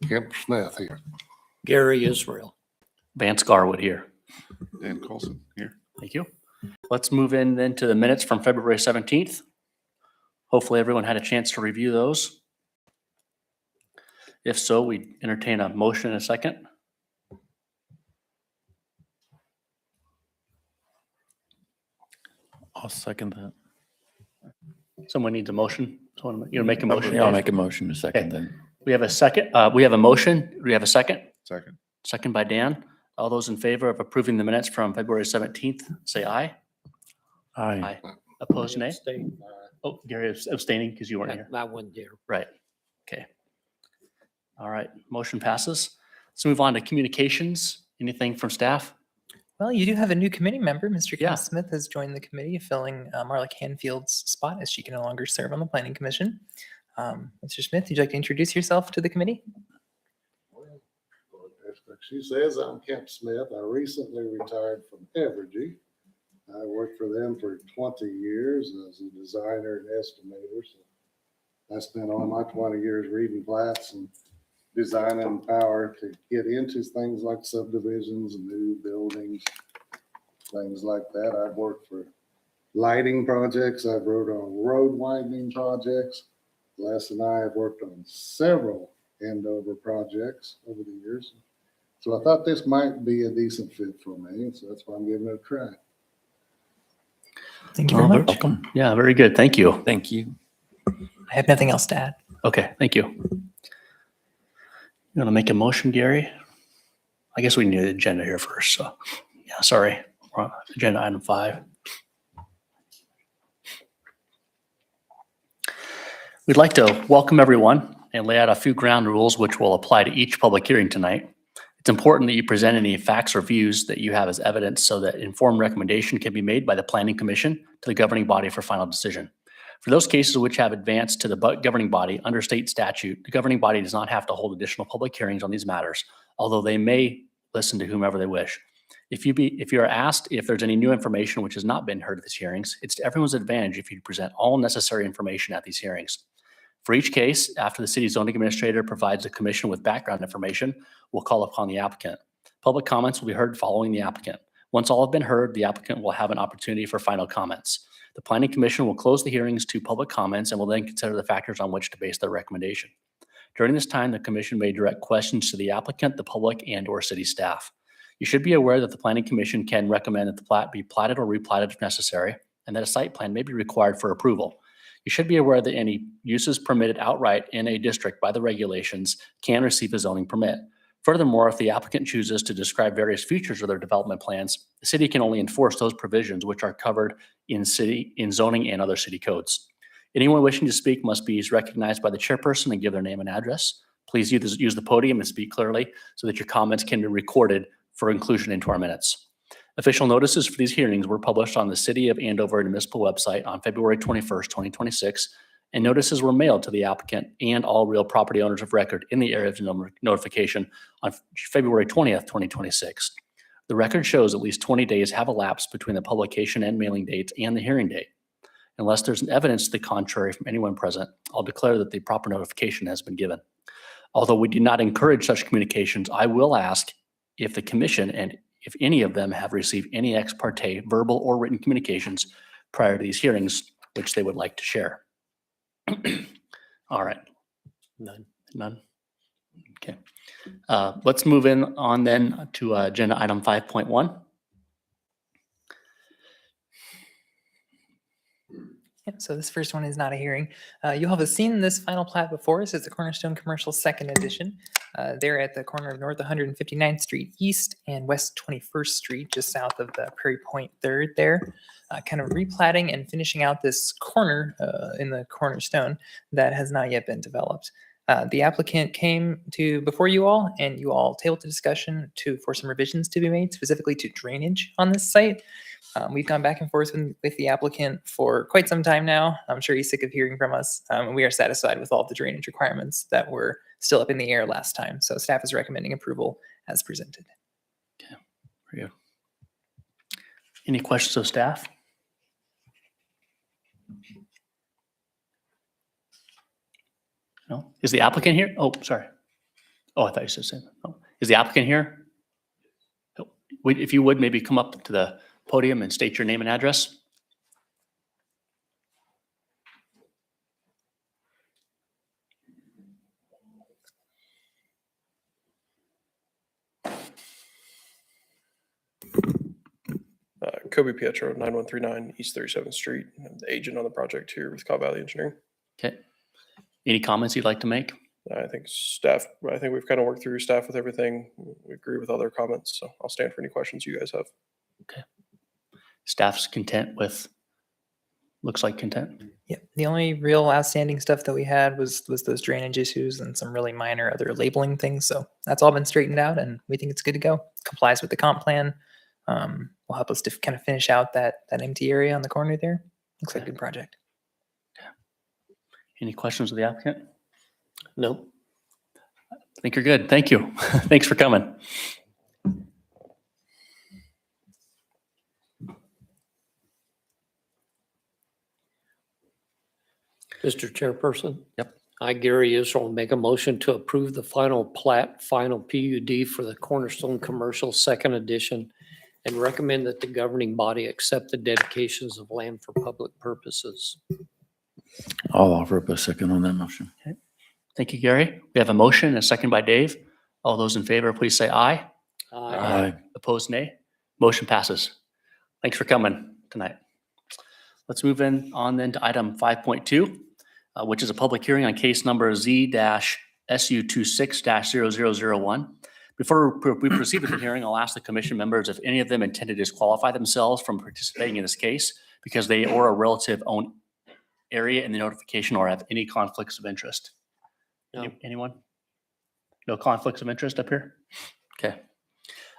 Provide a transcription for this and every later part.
Kemp Smith here. Gary Israel. Vance Garwood here. Dan Colson here. Thank you. Let's move in then to the minutes from February 17th. Hopefully everyone had a chance to review those. If so, we entertain a motion in a second. I'll second that. Someone needs a motion. Someone, you make a motion? Yeah, I'll make a motion to second then. We have a second. We have a motion. Do we have a second? Second. Second by Dan. All those in favor of approving the minutes from February 17th, say aye. Aye. Opposed, nay? Abstain. Oh, Gary is abstaining because you weren't here. I wasn't there. Right. Okay. All right. Motion passes. Let's move on to communications. Anything from staff? Well, you do have a new committee member. Mr. Yeah. Ken Smith has joined the committee, filling Marla Canfield's spot as she can no longer serve on the Planning Commission. Mr. Smith, would you like to introduce yourself to the committee? As she says, I'm Kemp Smith. I recently retired from Evergy. I worked for them for 20 years as a designer and estimator. So I spent all my 20 years reading plats and designing power to get into things like subdivisions, new buildings, things like that. I've worked for lighting projects. I've worked on road widening projects. Les and I have worked on several Andover projects over the years. So I thought this might be a decent fit for me. So that's why I'm giving it a try. Thank you very much. Welcome. Yeah, very good. Thank you. Thank you. I have nothing else to add. Okay, thank you. You want to make a motion, Gary? I guess we need an agenda here first, so, yeah, sorry. We're on agenda item 5. We'd like to welcome everyone and lay out a few ground rules which will apply to each public hearing tonight. It's important that you present any facts or views that you have as evidence so that informed recommendation can be made by the Planning Commission to the governing body for final decision. For those cases which have advanced to the governing body under state statute, the governing body does not have to hold additional public hearings on these matters, although they may listen to whomever they wish. If you are asked if there's any new information which has not been heard at these hearings, it's to everyone's advantage if you present all necessary information at these hearings. For each case, after the city zoning administrator provides the commission with background information, we'll call upon the applicant. Public comments will be heard following the applicant. Once all have been heard, the applicant will have an opportunity for final comments. The Planning Commission will close the hearings to public comments and will then consider the factors on which to base their recommendation. During this time, the commission may direct questions to the applicant, the public, and/or city staff. You should be aware that the Planning Commission can recommend that the plat be platted or replatted if necessary, and that a site plan may be required for approval. You should be aware that any uses permitted outright in a district by the regulations can receive a zoning permit. Furthermore, if the applicant chooses to describe various features of their development plans, the city can only enforce those provisions which are covered in zoning and other city codes. Anyone wishing to speak must be recognized by the chairperson and give their name and address. Please use the podium and speak clearly so that your comments can be recorded for inclusion into our minutes. Official notices for these hearings were published on the City of Andover municipal website on February 21st, 2026, and notices were mailed to the applicant and all real property owners of record in the area of notification on February 20th, 2026. The record shows at least 20 days have elapsed between the publication and mailing dates and the hearing date. Unless there's evidence to the contrary from anyone present, I'll declare that the proper notification has been given. Although we do not encourage such communications, I will ask if the commission and if any of them have received any ex parte verbal or written communications prior to these hearings, which they would like to share. All right. None. Okay. Let's move on then to agenda item 5.1. Yep, so this first one is not a hearing. You'll have seen this final plat before us. It's the Cornerstone Commercial Second Edition. They're at the corner of North 159th Street East and West 21st Street, just south of the Prairie Point 3rd there. Kind of replatting and finishing out this corner in the Cornerstone that has not yet been developed. The applicant came before you all, and you all tabled the discussion for some revisions to be made, specifically to drainage on this site. We've gone back and forth with the applicant for quite some time now. I'm sure he's sick of hearing from us. We are satisfied with all of the drainage requirements that were still up in the air last time. So staff is recommending approval as presented. Okay, very good. Any questions of staff? No? Is the applicant here? Oh, sorry. Oh, I thought you said same. Oh, is the applicant here? Oh, if you would, maybe come up to the podium and state your name and address. Kobe Pietro, 9139 East 37th Street. I'm the agent on the project here with Cobb Valley Engineering. Okay. Any comments you'd like to make? I think we've kind of worked through your staff with everything. We agree with all their comments, so I'll stand for any questions you guys have. Staff's content with, looks like content. Yeah, the only real outstanding stuff that we had was those drainage issues and some really minor other labeling things. So that's all been straightened out, and we think it's good to go. Complies with the comp plan. Will help us to kind of finish out that empty area on the corner there. Looks like a good project. Any questions of the applicant? No. I think you're good. Thank you. Thanks for coming. Mr. Chairperson? Yep. I, Gary Israel, make a motion to approve the final plat, final PUD for the Cornerstone Commercial Second Edition and recommend that the governing body accept the dedications of land for public purposes. I'll offer up a second on that motion. Thank you, Gary. We have a motion and a second by Dave. All those in favor, please say aye. Aye. Opposed, nay. Motion passes. Thanks for coming tonight. Let's move on then to item 5.2, which is a public hearing on case number Z-SU26-0001. Before we proceed with the hearing, I'll ask the commission members if any of them intend to disqualify themselves from participating in this case because they or a relative own area in the notification or have any conflicts of interest. No. Anyone? No conflicts of interest up here? Okay.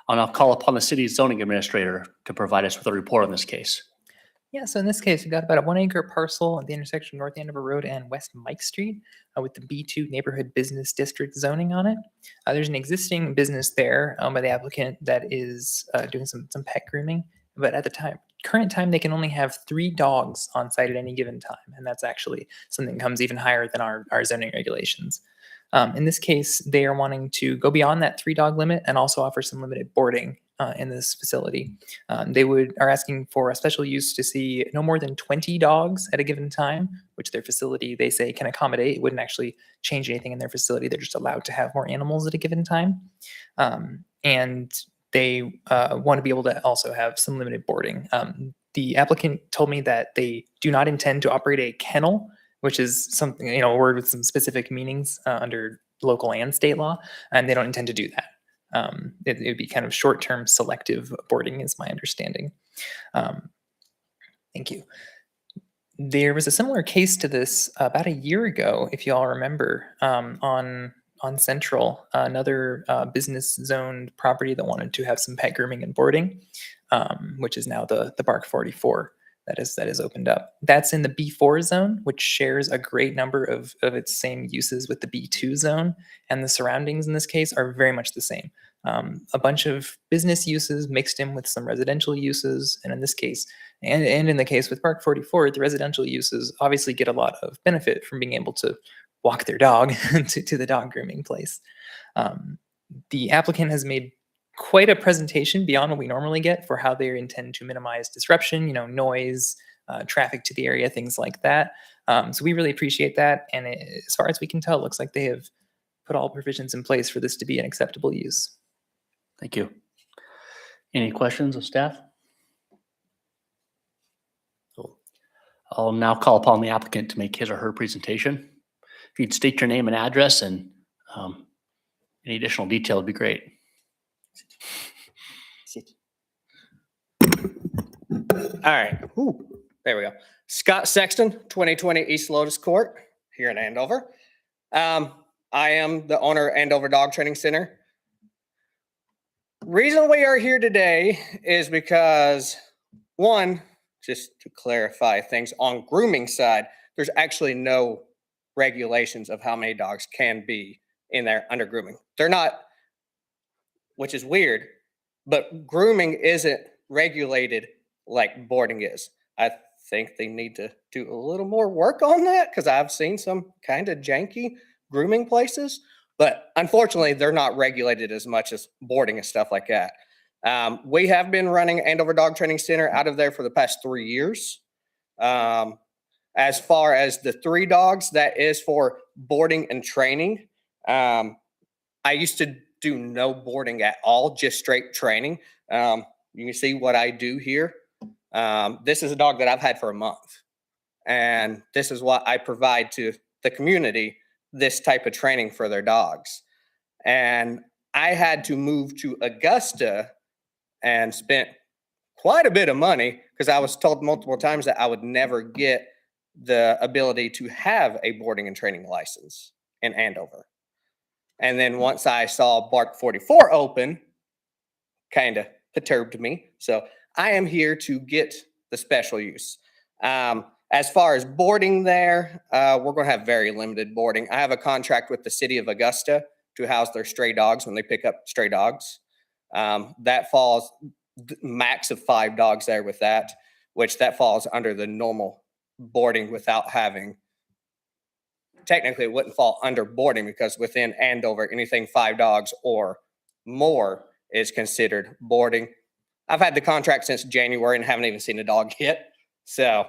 I'll now call upon the city's zoning administrator to provide us with a report on this case. Yeah, so in this case, we've got about a 1 acre parcel at the intersection of North Andover Road and West Mike Street with the B2 Neighborhood Business District zoning on it. There's an existing business there by the applicant that is doing some pet grooming, but at the current time, they can only have 3 dogs on site at any given time, and that's actually something that comes even higher than our zoning regulations. In this case, they are wanting to go beyond that 3-dog limit and also offer some limited boarding in this facility. They are asking for a special use to see no more than 20 dogs at a given time, which their facility, they say, can accommodate. It wouldn't actually change anything in their facility. They're just allowed to have more animals at a given time. And they want to be able to also have some limited boarding. The applicant told me that they do not intend to operate a kennel, which is something, a word with some specific meanings under local and state law, and they don't intend to do that. It would be kind of short-term selective boarding is my understanding. Thank you. There was a similar case to this about a year ago, if you all remember, on Central, another business zoned property that wanted to have some pet grooming and boarding, which is now the Bark 44 that is opened up. That's in the B4 zone, which shares a great number of its same uses with the B2 zone, and the surroundings in this case are very much the same. A bunch of business uses mixed in with some residential uses, and in this case, and in the case with Park 44, the residential uses obviously get a lot of benefit from being able to walk their dog to the dog grooming place. The applicant has made quite a presentation beyond what we normally get for how they intend to minimize disruption, noise, traffic to the area, things like that. So we really appreciate that. And as far as we can tell, it looks like they have put all provisions in place for this to be an acceptable use. Thank you. Any questions of staff? I'll now call upon the applicant to make his or her presentation. If you'd state your name and address and any additional detail would be great. All right. Ooh, there we go. Scott Sexton, 2020 East Lotus Court here in Andover. I am the owner of Andover Dog Training Center. Reason we are here today is because, one, just to clarify things on grooming side, there's actually no regulations of how many dogs can be in there under grooming. They're not, which is weird, but grooming isn't regulated like boarding is. I think they need to do a little more work on that because I've seen some kind of janky grooming places. But unfortunately, they're not regulated as much as boarding and stuff like that. We have been running Andover Dog Training Center out of there for the past 3 years. As far as the 3 dogs, that is for boarding and training. I used to do no boarding at all, just straight training. You can see what I do here. This is a dog that I've had for a month. And this is what I provide to the community, this type of training for their dogs. And I had to move to Augusta and spent quite a bit of money because I was told multiple times that I would never get the ability to have a boarding and training license in Andover. And then once I saw Bark 44 open, kind of perturbed me. So I am here to get the special use. As far as boarding there, we're going to have very limited boarding. I have a contract with the city of Augusta to house their stray dogs when they pick up stray dogs. That falls max of 5 dogs there with that, which that falls under the normal boarding without having, technically it wouldn't fall under boarding because within Andover, anything 5 dogs or more is considered boarding. I've had the contract since January and haven't even seen a dog yet. So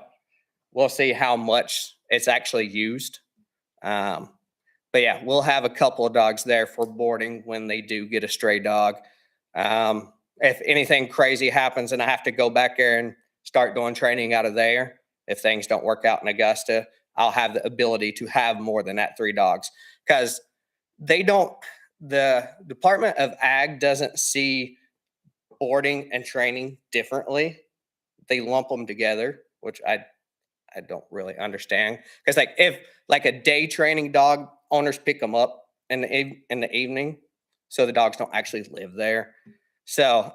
we'll see how much it's actually used. But yeah, we'll have a couple of dogs there for boarding when they do get a stray dog. If anything crazy happens and I have to go back there and start doing training out of there, if things don't work out in Augusta, I'll have the ability to have more than that 3 dogs because the Department of Ag doesn't see boarding and training differently. They lump them together, which I don't really understand. Because like if like a day training dog, owners pick them up in the evening, so the dogs don't actually live there. So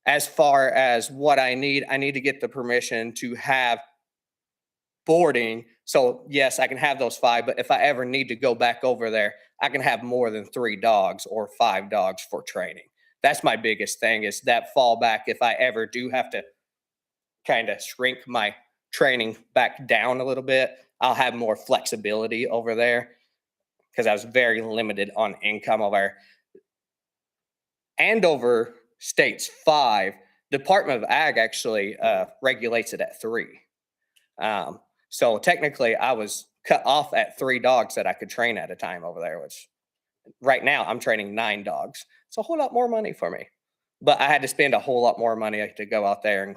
as far as what I need to get the permission to have boarding. So yes, I can have those 5, but if I ever need to go back over there, I can have more than 3 dogs or 5 dogs for training. That's my biggest thing is that fallback. If I ever do have to kind of shrink my training back down a little bit, I'll have more flexibility over there because I was very limited on income over there. Andover states 5. Department of Ag actually regulates it at 3. So technically I was cut off at 3 dogs that I could train at a time over there, which right now I'm training 9 dogs. It's a whole lot more money for me, but I had to spend a whole lot more money to go out there and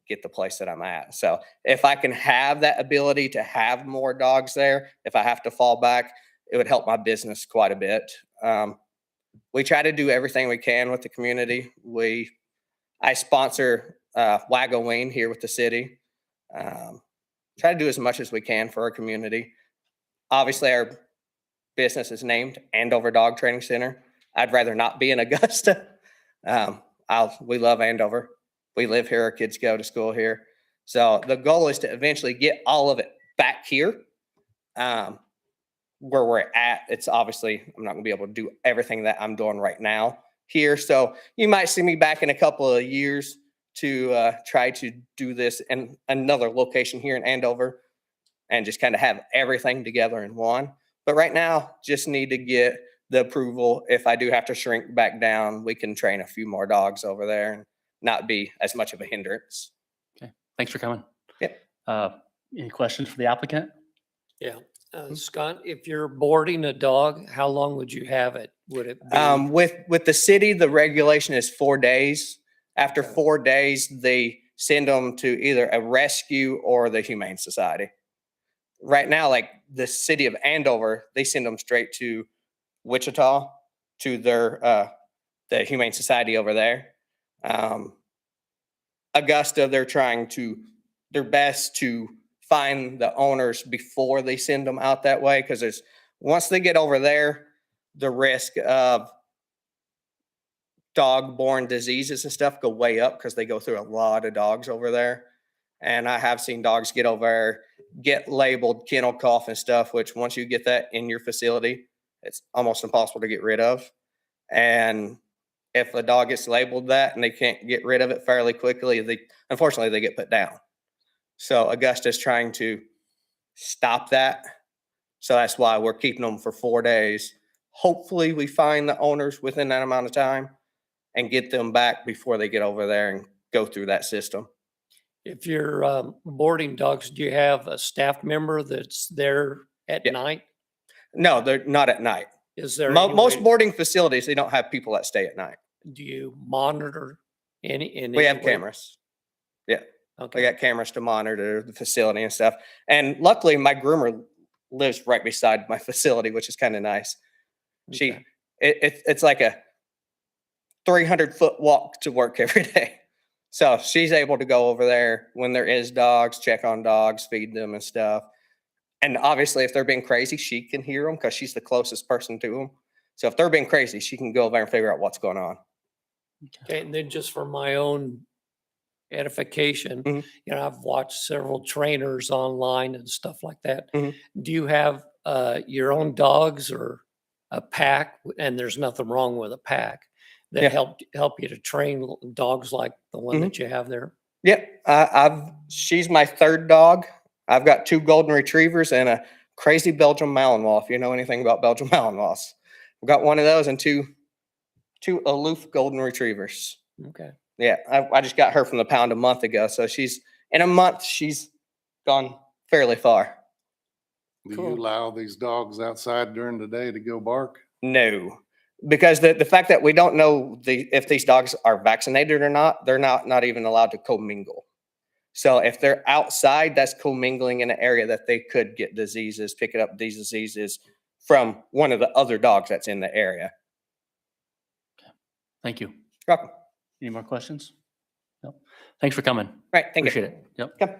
get the place that I'm at. So if I can have that ability to have more dogs there, if I have to fall back, it would help my business quite a bit. We try to do everything we can with the community. I sponsor Waggle-Ween here with the city. Try to do as much as we can for our community. Obviously, our business is named Andover Dog Training Center. I'd rather not be in Augusta. We love Andover. We live here. Our kids go to school here. So the goal is to eventually get all of it back here. Where we're at, it's obviously, I'm not going to be able to do everything that I'm doing right now here. So you might see me back in a couple of years to try to do this in another location here in Andover and just kind of have everything together in one. But right now, just need to get the approval. If I do have to shrink back down, we can train a few more dogs over there and not be as much of a hindrance. Okay, thanks for coming. Yep. Any questions for the applicant? Yeah. Scott, if you're boarding a dog, how long would you have it? Would it be? With the city, the regulation is 4 days. After 4 days, they send them to either a rescue or the Humane Society. Right now, like the city of Andover, they send them straight to Wichita to their the Humane Society over there. Augusta, they're trying their best to find the owners before they send them out that way, because once they get over there, the risk of dog-borne diseases and stuff go way up because they go through a lot of dogs over there. And I have seen dogs get over there, get labeled kennel cough and stuff, which once you get that in your facility, it's almost impossible to get rid of. And if a dog gets labeled that and they can't get rid of it fairly quickly, unfortunately, they get put down. So Augusta's trying to stop that So that's why we're keeping them for 4 days. Hopefully we find the owners within that amount of time and get them back before they get over there and go through that system. If you're boarding dogs, do you have a staff member that's there at Yeah. night? No, they're not at night. Is there? Most any way- boarding facilities, they don't have people that stay at night. Do you monitor in We any have way? cameras. We Okay, got cameras to monitor the facility and stuff. And luckily, my groomer lives right beside my facility, which is kind of nice. She, okay. it's like a 300-foot walk to work every day. So she's able to go over there when there is dogs, check on dogs, feed them and stuff. And obviously, if they're being crazy, she can hear them because she's the closest person to them. So if they're being crazy, she can go over there and figure out what's going on. Okay, and then just for my own edification, Mhm. you know, I've watched several trainers online and stuff like that. Mhm. Do you have your own dogs or a pack? And there's nothing wrong with a pack that Yeah. help you to train dogs like the one Mhm. that you have there. Yep, she's my third dog. I've got 2 golden retrievers and a crazy Belgian Malinois, if you know anything about Belgian Malinois. I've got one of those and two aloof golden retrievers. Okay. Yeah, I just got her from the pound a month ago, so in a month, she's gone fairly far. Do you Cool. allow these dogs outside during the day to go bark? No, because the fact that we don't know if these dogs are vaccinated or not, they're not even allowed to commingle. So if they're outside, that's commingling in an area that they could get diseases, picking up these diseases from one of the other dogs that's in the area. Thank you. You're welcome. Any more questions? No. Thanks for coming. Right, thank you. Appreciate it. Yep. Come.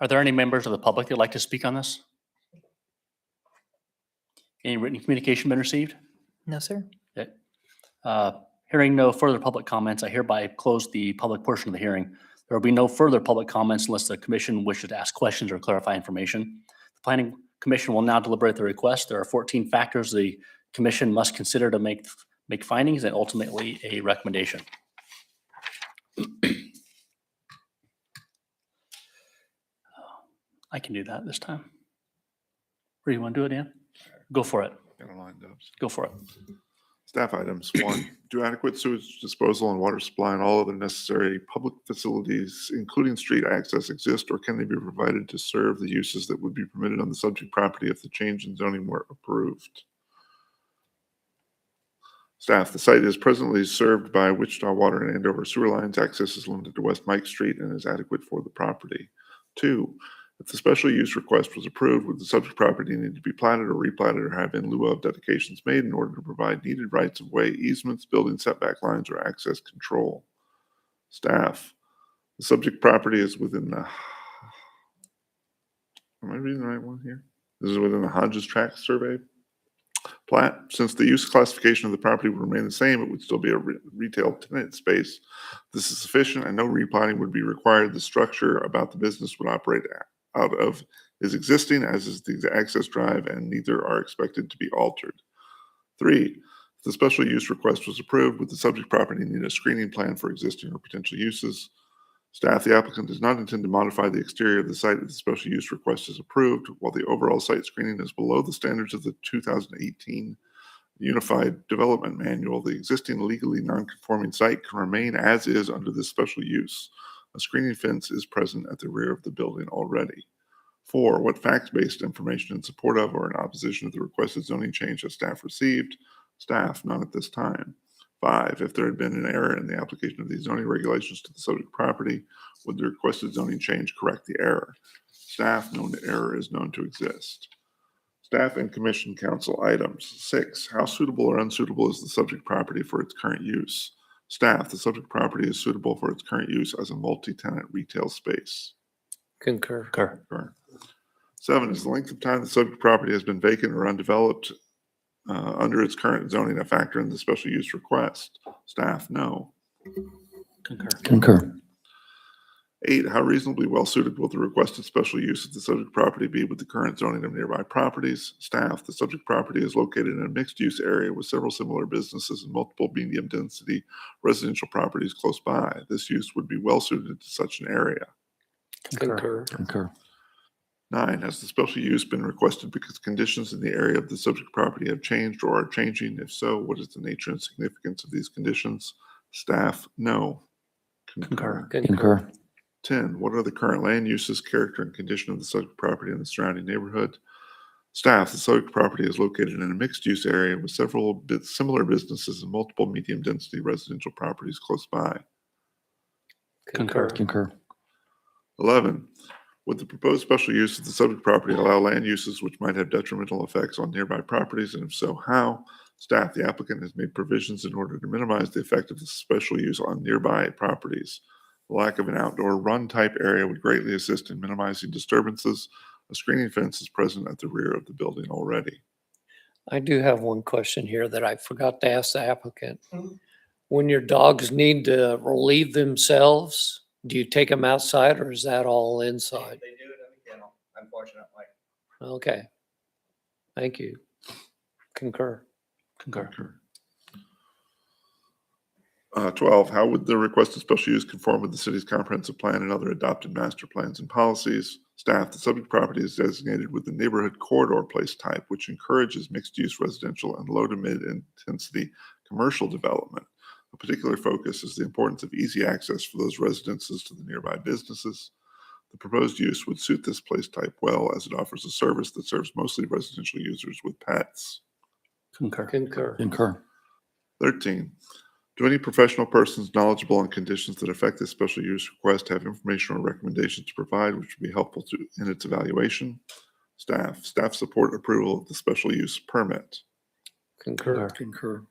Are there any members of the public that'd like to speak on this? Any written communication been received? No, sir. Okay. Hearing no further public comments, I hereby close the public portion of the hearing. There will be no further public comments unless the commission wishes to ask questions or clarify information. The planning commission will now deliberate the request. There are 14 factors the commission must consider to make findings and ultimately a recommendation. I can do that this time. Or you want to do it, Dan? Go for it. Got it lined up. Go for it. Staff items. 1, do adequate sewage disposal and water supply and all other necessary public facilities, including street access, exist, or can they be provided to serve the uses that would be permitted on the subject property if the change in zoning were approved? Staff, the site is presently served by Wichita Water and Andover sewer lines. Access is limited to West Mike Street and is adequate for the property. 2, if the special use request was approved, would the subject property need to be platted or replatted or have in lieu of dedications made in order to provide needed rights of way, easements, building setback lines, or access control? Staff, the subject property is within the, am I reading the right one here? This is within the Hodges Tract Survey plat. Since the use classification of the property would remain the same, it would still be a retail tenant space. This is sufficient and no replatting would be required. The structure about the business would operate out of is existing, as is the access drive, and neither are expected to be altered. 3, if the special use request was approved, would the subject property need a screening plan for existing or potential uses? Staff, the applicant does not intend to modify the exterior of the site if the special use request is approved. While the overall site screening is below the standards of the 2018 Unified Development Manual, the existing legally non-conforming site can remain as is under this special use. A screening fence is present at the rear of the building already. 4, what fact-based information in support of or in opposition to the requested zoning change has staff received? Staff, none at this time. 5, if there had been an error in the application of these zoning regulations to the subject property, would the requested zoning change correct the error? Staff, no error is known to exist. Staff and commission council items. 6, how suitable or unsuitable is the subject property for its current use? Staff, the subject property is suitable for its current use as a multi-tenant retail space. Concur. Concur. 7, is the length of time the subject property has been vacant or undeveloped under its current zoning a factor in the special use request? Staff, no. Concur. Concur. 8, how reasonably well suited will the requested special use of the subject property be with the current zoning of nearby properties? Staff, the subject property is located in a mixed-use area with several similar businesses and multiple medium-density residential properties close by. This use would be well suited to such an area. Concur. Concur. 9, has the special use been requested because conditions in the area of the subject property have changed or are changing? If so, what is the nature and significance of these conditions? Staff, no. Concur. Concur. 10, what are the current land uses, character, and condition of the subject property and the surrounding neighborhood? Staff, the subject property is located in a mixed-use area with several similar businesses and multiple medium-density residential properties close by. Concur. Concur. 11, would the proposed special use of the subject property allow land uses which might have detrimental effects on nearby properties, and if so, how? Staff, the applicant has made provisions in order to minimize the effect of the special use on nearby properties. The lack of an outdoor run-type area would greatly assist in minimizing disturbances. A screening fence is present at the rear of the building already. I do have one question here that I forgot to ask the applicant. When your dogs need to relieve themselves, do you take them outside or is that all inside? They do it in the kennel, unfortunately. Okay. Thank you. Concur. Concur. 12, how would the requested special use conform with the city's comprehensive plan and other adopted master plans and policies? Staff, the subject property is designated with the neighborhood corridor place type, which encourages mixed-use residential and low to mid-intensity commercial development. A particular focus is the importance of easy access for those residences to the nearby businesses. The proposed use would suit this place type well as it offers a service that serves mostly residential users with pets. Concur. Concur. Concur. 13, do any professional persons knowledgeable on conditions that affect this special use request have information or recommendations to provide which would be helpful in its evaluation? Staff support approval of the special use permit. Concur. Concur.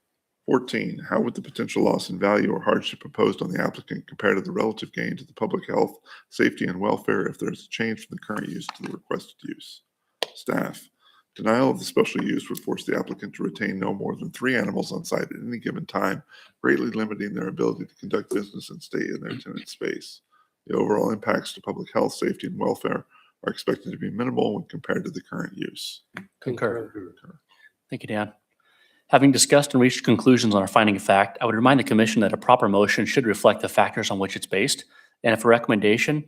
14, how would the potential loss in value or hardship imposed on the applicant compare to the relative gain to the public health, safety, and welfare if there is a change from the current use to the requested use? Staff, denial of the special use would force the applicant to retain no more than 3 animals on site at any given time, greatly limiting their ability to conduct business and stay in their tenant space. The overall impacts to public health, safety, and welfare are expected to be minimal when compared to the current use. Concur. Thank you, Dan. Having discussed and reached conclusions on our finding of fact, I would remind the commission that a proper motion should reflect the factors on which it's based. And if a recommendation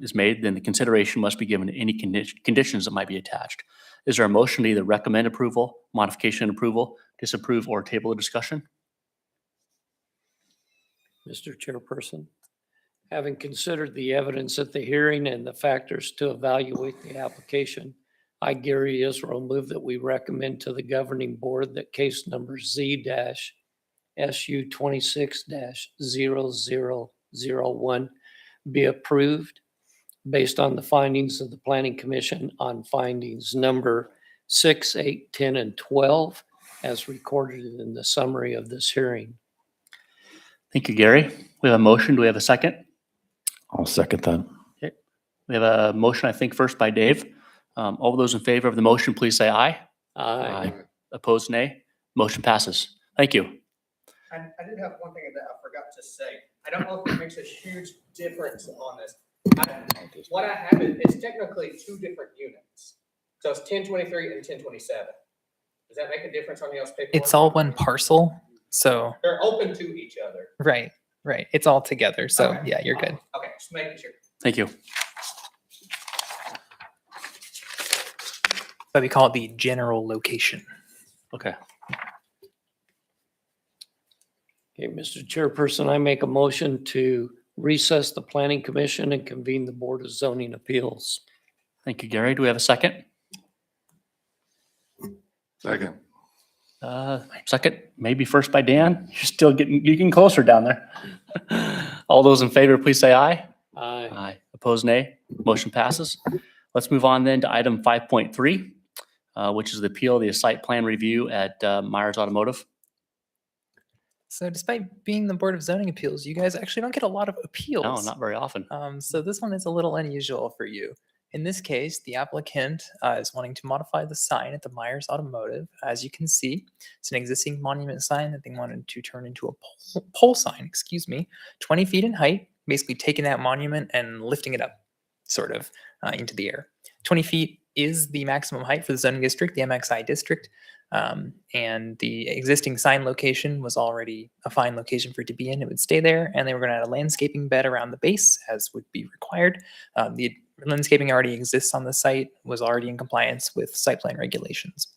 is made, then the consideration must be given to any conditions that might be attached. Is there a motion to either recommend approval, modification approval, disapprove, or table the discussion? Mr. Chairperson, having considered the evidence at the hearing and the factors to evaluate the application, I, Gary Israel, move that we recommend to the governing board that case number Z-SU 26-0001 be approved based on the findings of the Planning Commission on findings number 6, 8, 10, and 12 as recorded in the summary of this hearing. Thank you, Gary. We have a motion. Do we have a second? I'll second that. We have a motion, I think, first by Dave. All those in favor of the motion, please say aye. Aye. Opposed, nay. Motion passes. Thank you. I did have one thing that I forgot to say. I don't know if it makes a huge difference on this. What I have is it's technically 2 different units. So it's 1023 and 1027. Does that make a difference on y'all's paperwork? It's all one parcel. So, They're open to each other. right. It's all together. So Okay. yeah, you're good. Okay, just making sure. Thank you. But we call it the general location. Okay. Okay, Mr. Chairperson, I make a motion to recess the Planning Commission and convene the Board of Zoning Appeals. Thank you, Gary. Do we have a second? Second. Second, maybe first by Dan. You're still getting closer down there. All those in favor, please say aye. Aye. Aye. Opposed, nay. Motion passes. Let's move on then to item 5.3, which is the appeal of the site plan review at Myers Automotive. So despite being the Board of Zoning Appeals, you guys actually don't get a lot of appeals. No, not very often. So this one is a little unusual for you. In this case, the applicant is wanting to modify the sign at the Myers Automotive. As you can see, it's an existing monument sign that they wanted to turn into a pole sign, 20 feet in height, basically taking that monument and lifting it up sort of into the air. 20 feet is the maximum height for the zoning district, the MXI district. And the existing sign location was already a fine location for it to be in. It would stay there, and they were going to add a landscaping bed around the base, as would be required. The landscaping already exists on the site, was already in compliance with site plan regulations.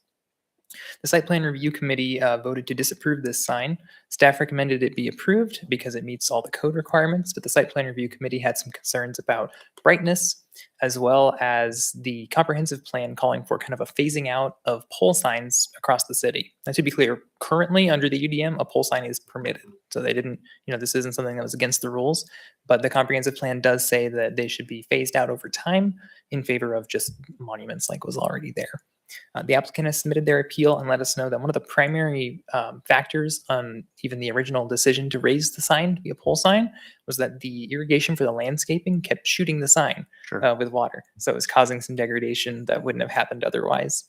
The site plan review committee voted to disapprove this sign. Staff recommended it be approved because it meets all the code requirements, but the site plan review committee had some concerns about brightness, as well as the comprehensive plan calling for kind of a phasing out of pole signs across the city. Now, to be clear, currently under the UDM, a pole sign is permitted. So they didn't, this isn't something that was against the rules, but the comprehensive plan does say that they should be phased out over time in favor of just monuments like was already there. The applicant has submitted their appeal and let us know that one of the primary factors on even the original decision to raise the sign to be a pole sign was that the irrigation for the landscaping kept shooting the sign with water. So it was causing some degradation that wouldn't have happened otherwise.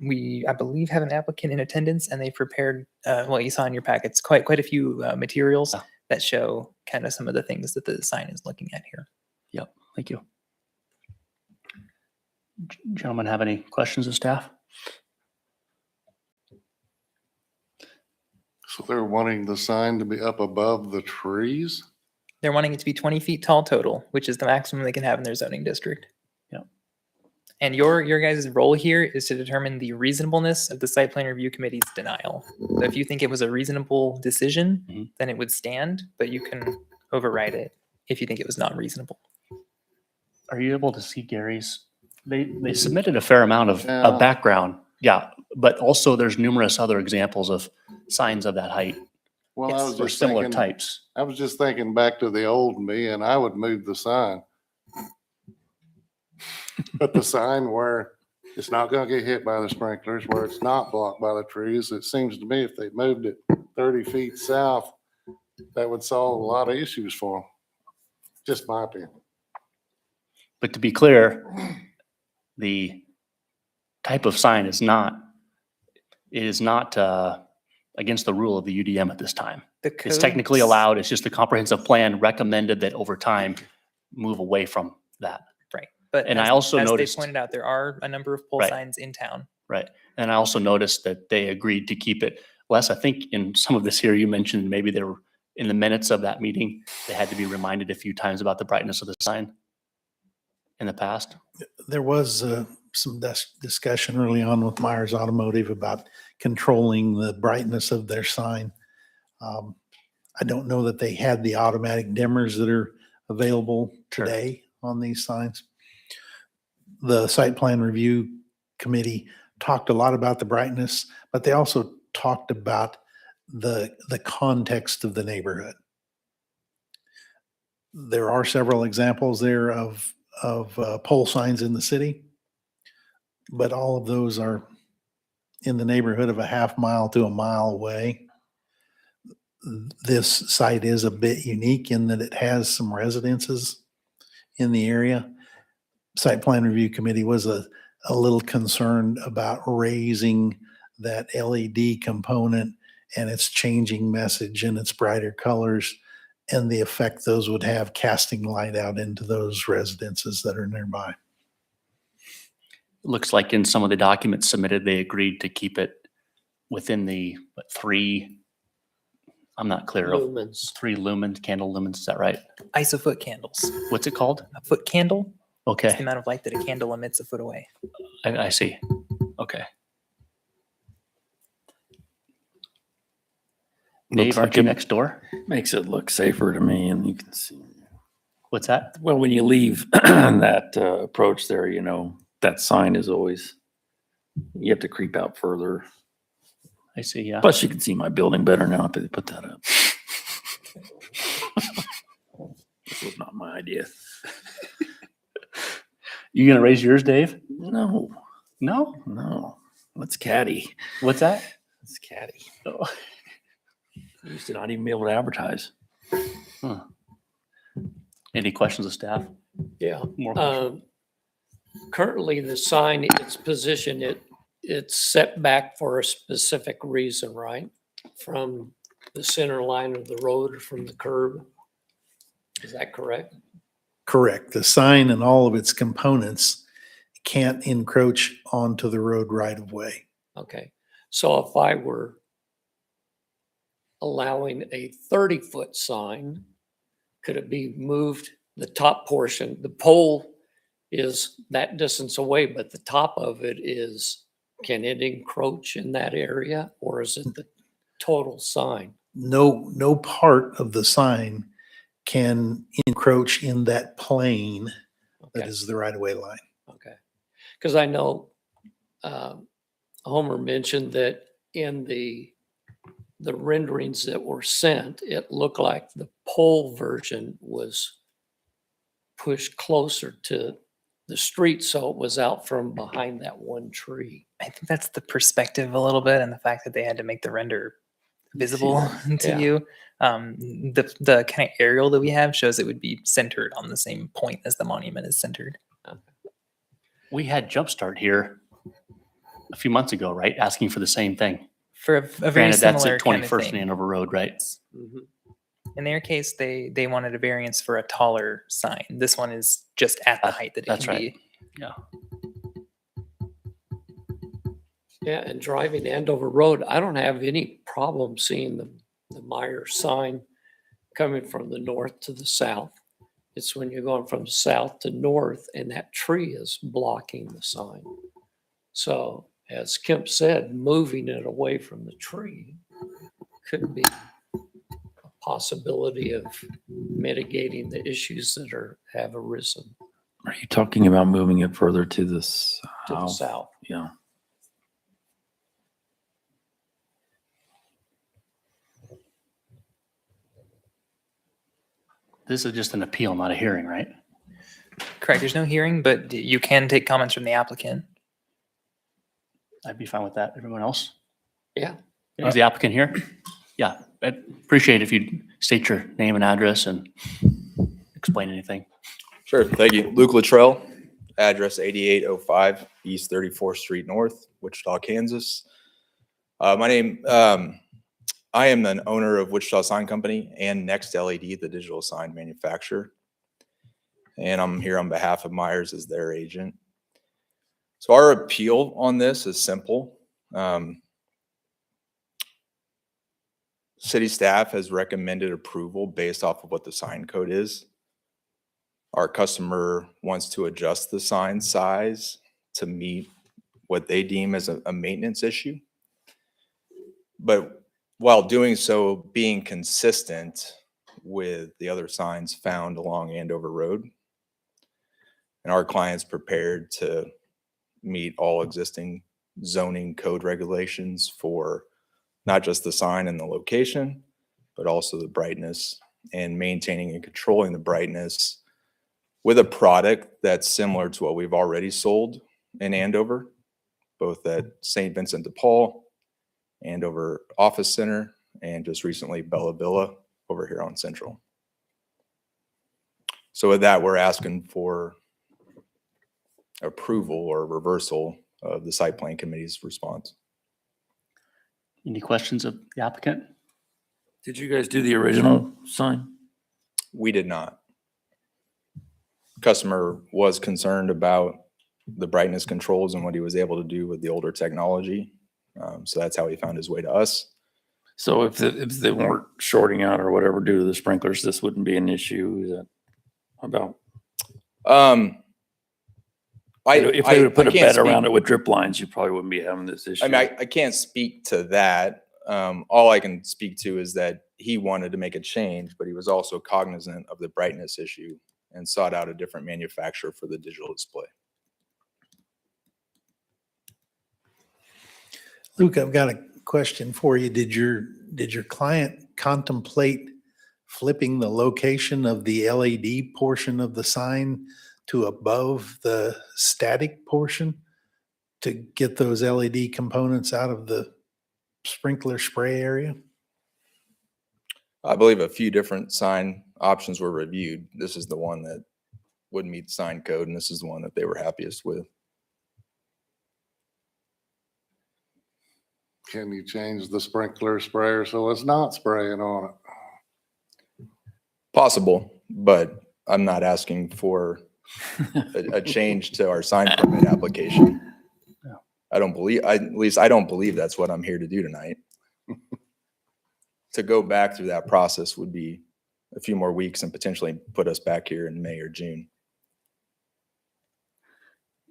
We, I believe, have an applicant in attendance, and they prepared, well, you saw in your packets, quite a few materials that show kind of some of the things that the sign is looking at here. Yep, thank you. Gentlemen, have any questions of staff? So they're wanting the sign to be up above the trees? They're wanting it to be 20 feet tall total, which is the maximum they can have in their zoning district. Yep. And your guys' role here is to determine the reasonableness of the site plan review committee's denial. So if you think it was a reasonable decision, then it would stand, but you can override it if you think it was not reasonable. Are you able to see Gary's? They submitted a fair amount of Yeah. background. Yeah, but also there's numerous other examples of signs of that height Well, I was or just similar thinking, types. I was just thinking back to the old me, and I would move the sign. Put the sign where it's not gonna get hit by the sprinklers, where it's not blocked by the trees. It seems to me if they moved it 30 feet south, that would solve a lot of issues for them. Just my opinion. But to be clear, the type of sign is not against the rule of the UDM at this time. It's technically codes- allowed. It's just the comprehensive plan recommended that over time move away from that. Right. But And I as- also as noticed- they pointed out, there are a number of pole Right. signs in town. Right. And I also noticed that they agreed to keep it less. I think in some of this here, you mentioned maybe they were in the minutes of that meeting, they had to be reminded a few times about the brightness of the sign in the past. There was some discussion early on with Myers Automotive about controlling the brightness of their sign. I don't know that they had the automatic dimmers that are available Sure. today on these signs. The site plan review committee talked a lot about the brightness, but they also talked about the context of the neighborhood. There are several examples there of pole signs in the city, but all of those are in the neighborhood of a half mile to a mile away. This site is a bit unique in that it has some residences in the area. Site plan review committee was a little concerned about raising that LED component and its changing message and its brighter colors and the effect those would have casting light out into those residences that are nearby. Looks like in some of the documents submitted, they agreed to keep it within the three, I'm not clear of, Lumens. 3 lumens, candle lumens, is that right? Isofoot candles. What's it called? A foot candle is the Okay, amount of light that a candle emits a foot away. I see. Okay. Dave, Looks aren't like you it next door? makes it look safer to me, and you can see. What's that? Well, when you leave that approach there, that sign is always, you have to creep out further. I see, yeah. Plus, you can see my building better now after they put that up. This was not my idea. You gonna raise yours, Dave? No, No? that's catty. What's that? It's catty. Oh. You used to not even be able to advertise. Huh. Any questions of staff? Yeah. More questions? Currently, the sign, its position, it's set back for a specific reason, right? From the center line of the road or from the curb. Is that correct? Correct. The sign and all of its components can't encroach onto the road right of way. Okay. So if I were allowing a 30-foot sign, could it be moved, the top portion, the pole is that distance away, but the top of it is, can it encroach in that area or is it the total sign? No part of the sign can encroach in that plane that Okay. is the right of way line. Okay. Because I know Homer mentioned that in the renderings that were sent, it looked like the pole version was pushed closer to the street, so it was out from behind that one tree. I think that's the perspective a little bit, and the fact that they had to make the render visible to Yeah. you. The kind of aerial that we have shows it would be centered on the same point as the monument is centered. We had Jumpstart here a few months ago, right? Asking for the same thing. For a very Granted, that's similar at kind of 21st and thing. Andover Road, right? Mhm. In their case, they wanted a variance for a taller sign. This one is just at the height that it That's can right. be. Yeah. Yeah, and driving Andover Road, I don't have any problem seeing the Meyer sign coming from the north to the south. It's when you're going from south to north and that tree is blocking the sign. So as Kemp said, moving it away from the tree could be a possibility of mitigating the issues that have arisen Are you talking about moving it further to the to the south. Yeah. This is just an appeal, not a hearing, right? Correct. There's no hearing, but you can take comments from the applicant. I'd be fine with that. Everyone else? Yeah. Is the applicant here? Yeah, I'd appreciate if you'd state your name and address and explain anything. Sure, thank you. Luke Luttrell, address 8805 East 34th Street North, Wichita, Kansas. I am an owner of Wichita Sign Company and Next LED, the digital sign manufacturer. And I'm here on behalf of Myers as their agent. So our appeal on this is simple. City staff has recommended approval based off of what the sign code is. Our customer wants to adjust the sign size to meet what they deem as a maintenance issue. But while doing so, being consistent with the other signs found along Andover Road. And our client's prepared to meet all existing zoning code regulations for not just the sign and the location, but also the brightness and maintaining and controlling the brightness with a product that's similar to what we've already sold in Andover, both at St. Vincent de Paul, Andover Office Center, and just recently Bella Villa over here on Central. So with that, we're asking for approval or reversal of the site plan committee's response. Any questions of the applicant? Did you guys do the original sign? We did not. Customer was concerned about the brightness controls and what he was able to do with the older technology. So that's how he found his way to us. So if they weren't shorting out or whatever due to the sprinklers, this wouldn't be an issue. Is that about? If they would put a bed around it with drip lines, you probably wouldn't be having this issue. I mean, I can't speak to that. All I can speak to is that he wanted to make a change, but he was also cognizant of the brightness issue and sought out a different manufacturer for the digital display. Luke, I've got a question for you. Did your client contemplate flipping the location of the LED portion of the sign to above the static portion to get those LED components out of the sprinkler spray area? I believe a few different sign options were reviewed. This is the one that would meet sign code, and this is the one that they were happiest with. Can you change the sprinkler sprayer so it's not spraying on it? Possible, but I'm not asking for a change to our sign permit application. I don't believe, at least I don't believe that's what I'm here to do tonight. To go back through that process would be a few more weeks and potentially put us back here in May or June.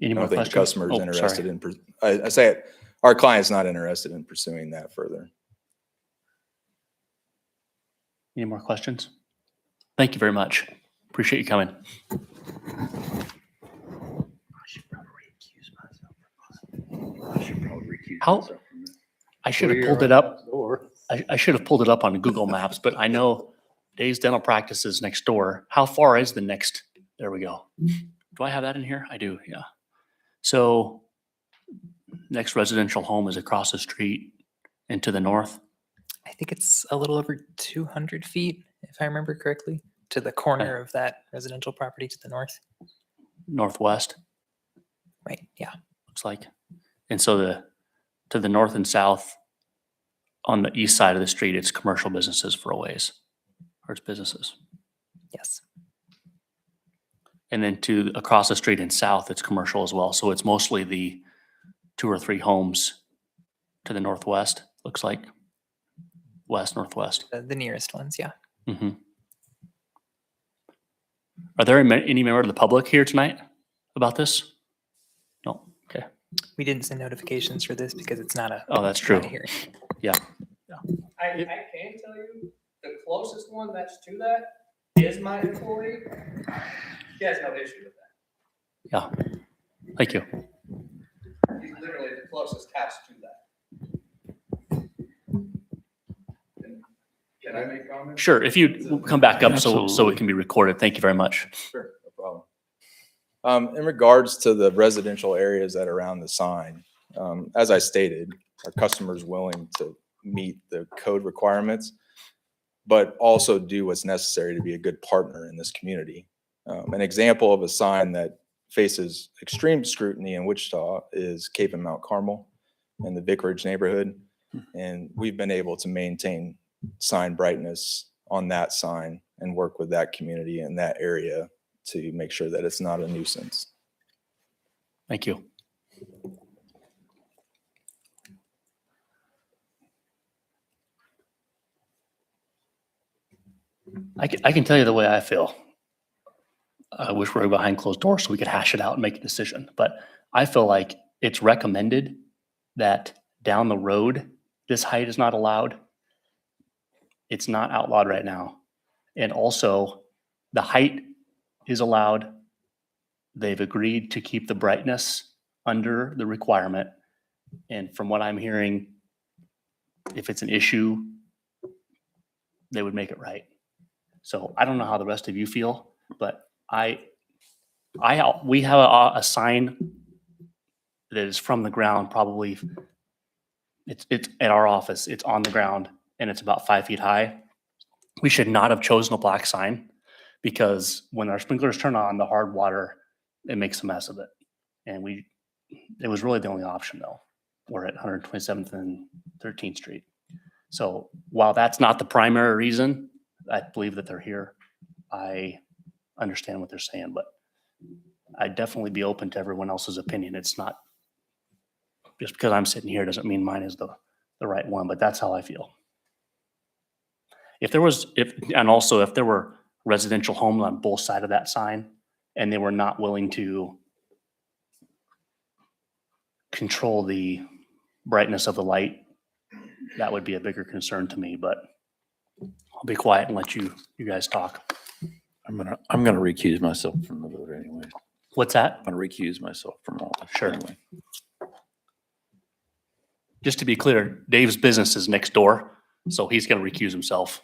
Any I more don't think the questions? customer is Oh, sorry. interested in, I say it, our client's not interested in pursuing that further. Any more questions? Thank you very much. Appreciate you coming. How, I should have pulled it up. I should have pulled it up on Google Maps, but I know Dave's Dental Practice is next door. How far is the next? There we go. Do I have that in here? I do, yeah. So next residential home is across the street and to the north. I think it's a little over 200 feet, if I remember correctly, to the corner of that residential property to the north. Northwest, Right, yeah. looks like. And so to the north and south, on the east side of the street, it's commercial businesses for a ways, or it's businesses. Yes. And then to across the street and south, it's commercial as well. So it's mostly the 2 or 3 homes to the northwest, looks like. West, northwest. The nearest ones, yeah. Mm-hmm. Are there any member of the public here tonight about this? No, okay. We didn't send notifications for this because it's not a. Oh, that's not true. a hearing. Yeah. I can tell you, the closest one that's to that is my employee. He has no issue with that. Yeah. Thank you. He's literally the closest house to that. Can I make comments? Sure. If you come back up so it Absolutely. can be recorded. Thank you very much. Sure, no problem. In regards to the residential areas that are around the sign, as I stated, our customer's willing to meet the code requirements, but also do what's necessary to be a good partner in this community. An example of a sign that faces extreme scrutiny in Wichita is Cape and Mount Carmel in the Vicarage neighborhood. And we've been able to maintain sign brightness on that sign and work with that community in that area to make sure that it's not a nuisance. Thank you. I can tell you the way I feel. I wish we were behind closed doors so we could hash it out and make a decision. But I feel like it's recommended that down the road, this height is not allowed. It's not outlawed right now. And also, the height is allowed. They've agreed to keep the brightness under the requirement. And from what I'm hearing, if it's an issue, they would make it right. So I don't know how the rest of you feel, but we have a sign that is from the ground, probably it's at our office, it's on the ground and it's about 5 feet high. We should not have chosen a black sign because when our sprinklers turn on, the hard water, it makes a mess of it. And it was really the only option though. We're at 127th and 13th Street. So while that's not the primary reason, I believe that they're here. I understand what they're saying, but I'd definitely be open to everyone else's opinion. It's not just because I'm sitting here doesn't mean mine is the right one, but that's how I feel. If there were residential homes on both sides of that sign and they were not willing to control the brightness of the light, that would be a bigger concern to me, but I'll be quiet and let you guys talk. I'm gonna recuse myself from the vote anyway. What's that? I'm gonna recuse myself from all this. Sure. anyway. Just to be clear, Dave's business is next door, so he's going to recuse himself.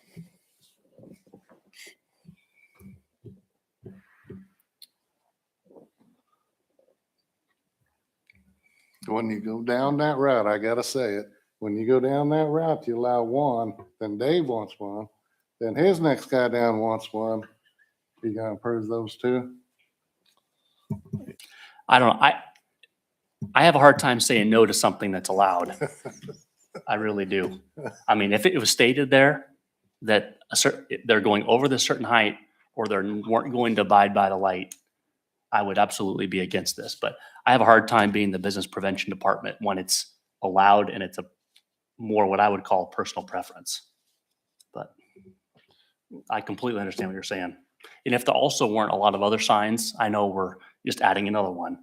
When you go down that route, I gotta say it, when you go down that route, you allow one, then Dave wants one, then his next guy down wants one. You gonna approve those two? I don't know. I have a hard time saying no to something that's allowed. I really do. I mean, if it was stated there that they're going over the certain height or they weren't going to abide by the light, I would absolutely be against this. But I have a hard time being the business prevention department when it's allowed and it's a more what I would call personal preference. But I completely understand what you're saying. And if there also weren't a lot of other signs, I know we're just adding another one,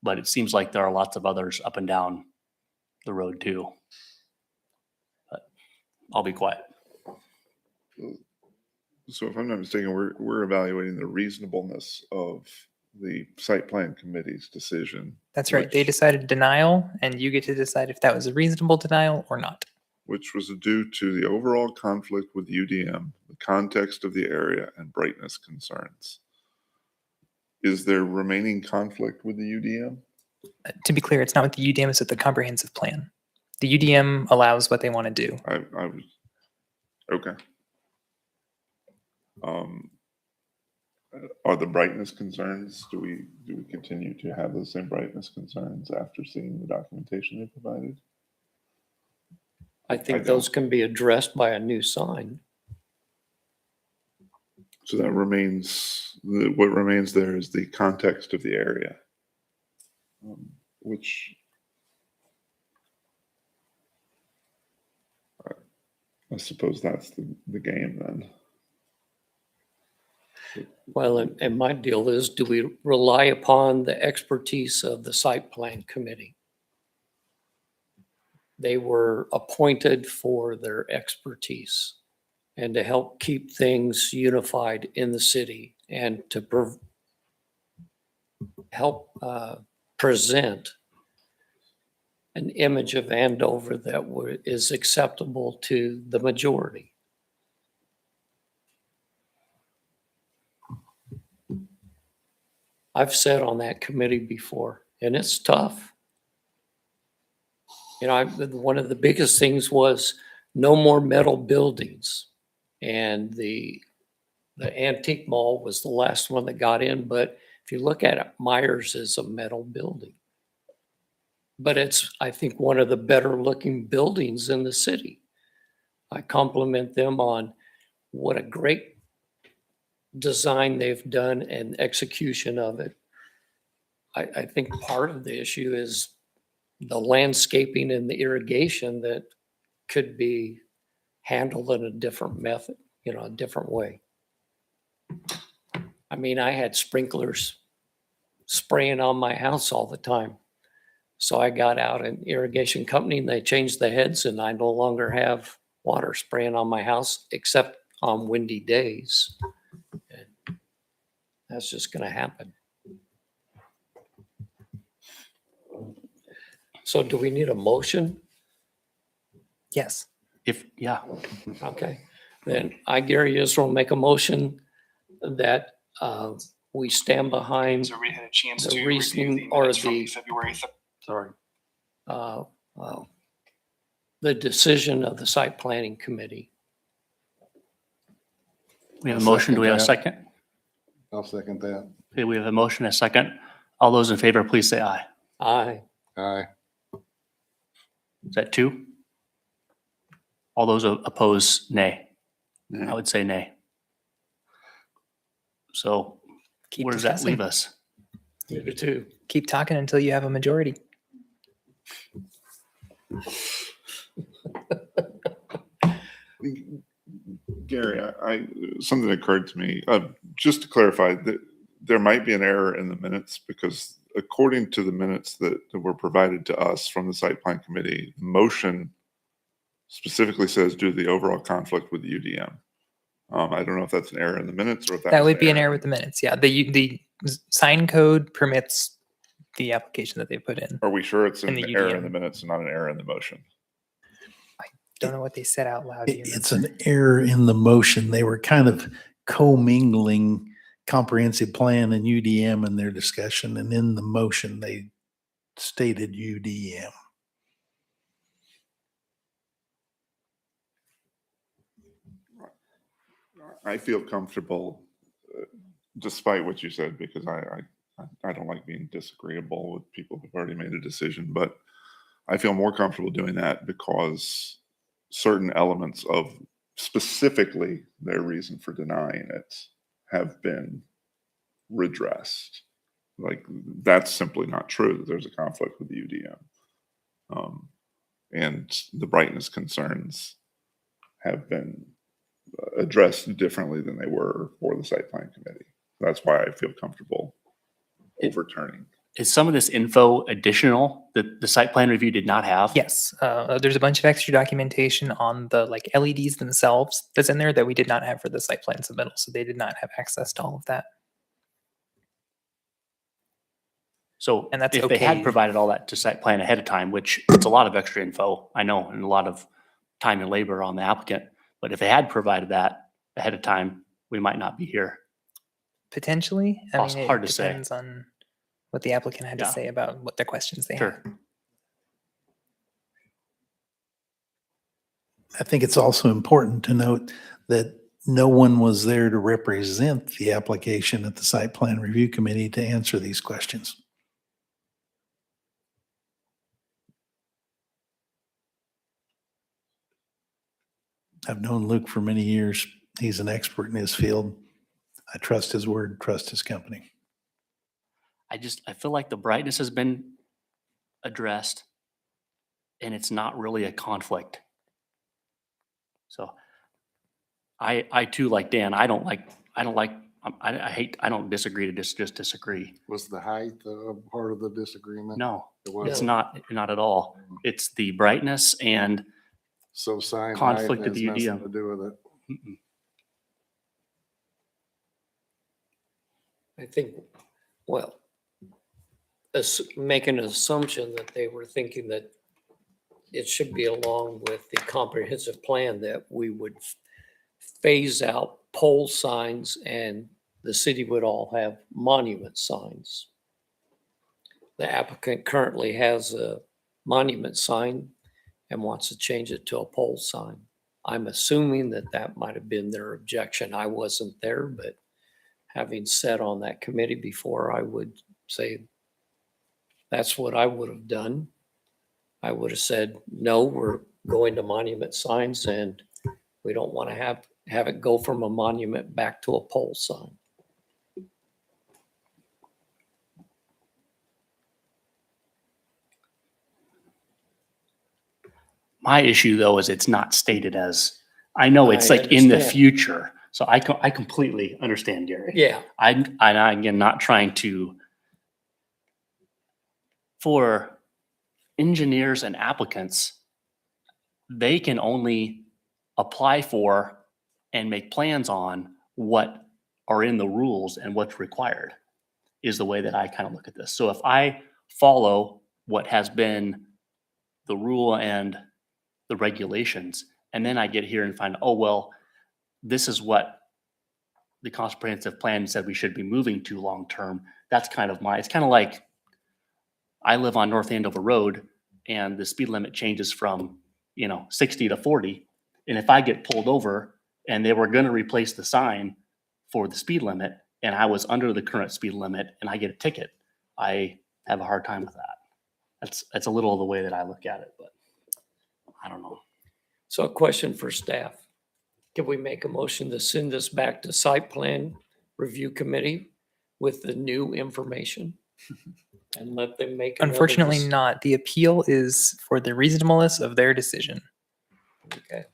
but it seems like there are lots of others up and down the road too. But I'll be quiet. So if I'm not mistaken, we're evaluating the reasonableness of the site plan committee's decision. That's right. They which- decided denial, and you get to decide if that was a reasonable denial or not. Which was due to the overall conflict with UDM, the context of the area, and brightness concerns. Is there remaining conflict with the UDM? To be clear, it's not with the UDM, it's with the comprehensive plan. The UDM allows what they want to do. I was, okay. Are the brightness concerns, do we continue to have those same brightness concerns after seeing the documentation they provided? I think those can be addressed by a new sign. So that remains, what remains there is the context of the area, which I suppose that's the game then. Well, and my deal is, do we rely upon the expertise of the site plan committee? They were appointed for their expertise and to help keep things unified in the city and to help present an image of Andover that is acceptable to the majority. I've sat on that committee before, and it's tough. You know, one of the biggest things was no more metal buildings. And the antique mall was the last one that got in, but if you look at it, Myers is a metal building. But it's, I think, one of the better looking buildings in the city. I compliment them on what a great design they've done and execution of it. I think part of the issue is the landscaping and the irrigation that could be handled in a different method, you know, a different way. I mean, I had sprinklers spraying on my house all the time. So I got out an irrigation company and they changed the heads and I no longer have water spraying on my house except on windy days. And that's just going to happen. So do we need a motion? Yes. Yeah, Okay, then I, Gary Israel, make a motion that we stand behind So we had a chance the to reasoning review the or minutes from the- February. sorry. the decision of the site planning committee. We have a I'll motion. Do we have a second second? I'll second that. Okay, we have a motion, a second. All those in favor, please say aye. Aye. Aye. Is that two? All those oppose, nay. I would say nay. So Keep where does that discussing. leave us? You too. Keep talking until you have a majority. Gary, something occurred to me, just to clarify that there might be an error in the minutes because according to the minutes that were provided to us from the site plan committee, the motion specifically says due to the overall conflict with the UDM. I don't know if that's an error in the minutes or if That would be an error with the minutes. Yeah. The sign code permits the application that they put in. Are we sure it's in an the error in UDM. the minutes and not an error in the motion? Don't know what they said out loud. Ian. It's an error in the motion. They were kind of commingling comprehensive plan and UDM in their discussion, and in the motion, they stated UDM. I feel comfortable, despite what you said, because I don't like being disagreeable with people who've already made a decision, but I feel more comfortable doing that because certain elements of specifically their reason for denying it have been redressed. Like that's simply not true that there's a conflict with the UDM. And the brightness concerns have been addressed differently than they were for the site plan committee. That's why I feel comfortable overturning. Is some of this info additional that the site plan review did not have? Yes, there's a bunch of extra documentation on the like LEDs themselves that's in there that we did not have for the site plan submittal. So they did not have access to all of that. So And that's if they had okay. provided all that to site plan ahead of time, which it's a lot of extra info, I know, and a lot of time and labor on the applicant, but if they had provided that ahead of time, we might not be here. Potentially, I Poss- mean, it hard to say. depends on what the applicant had Yeah. to say about what the questions they Sure. had. I think it's also important to note that no one was there to represent the application at the site plan review committee to answer these questions. I've known Luke for many years. He's an expert in his field. I trust his word, trust his company. I feel like the brightness has been addressed and it's not really a conflict. So I too, like Dan, I don't disagree to just disagree. Was the height part of the disagreement? No, It it's wasn't? not at all. It's the brightness and So sign height conflict of has the nothing UDM. to do with it. mm-mm. I think, well, make an assumption that they were thinking that it should be along with the comprehensive plan that we would phase out pole signs and the city would all have monument signs. The applicant currently has a monument sign and wants to change it to a pole sign. I'm assuming that that might have been their objection. I wasn't there, but having sat on that committee before, I would say that's what I would have done. I would have said, no, we're going to monument signs and we don't want to have it go from a monument back to a pole sign. My issue though is it's not stated as, I know it's I like in the understand. future. So I completely understand, Gary. Yeah, I'm again not trying to, for engineers and applicants, they can only apply for and make plans on what are in the rules and what's required is the way that I kind of look at this. So if I follow what has been the rule and the regulations, and then I get here and find, oh, well, this is what the comprehensive plan said we should be moving to long-term. That's kind of it's kind of like I live on North Andover Road and the speed limit changes from, 60 to 40. And if I get pulled over and they were going to replace the sign for the speed limit and I was under the current speed limit and I get a ticket, I have a hard time with that. That's a little of the way that I look at it, but I don't know. so a question for staff. Can we make a motion to send this back to site plan review committee with the new information? And let them make. another Unfortunately dec- not. The appeal is for the reasonableness of their decision. Okay.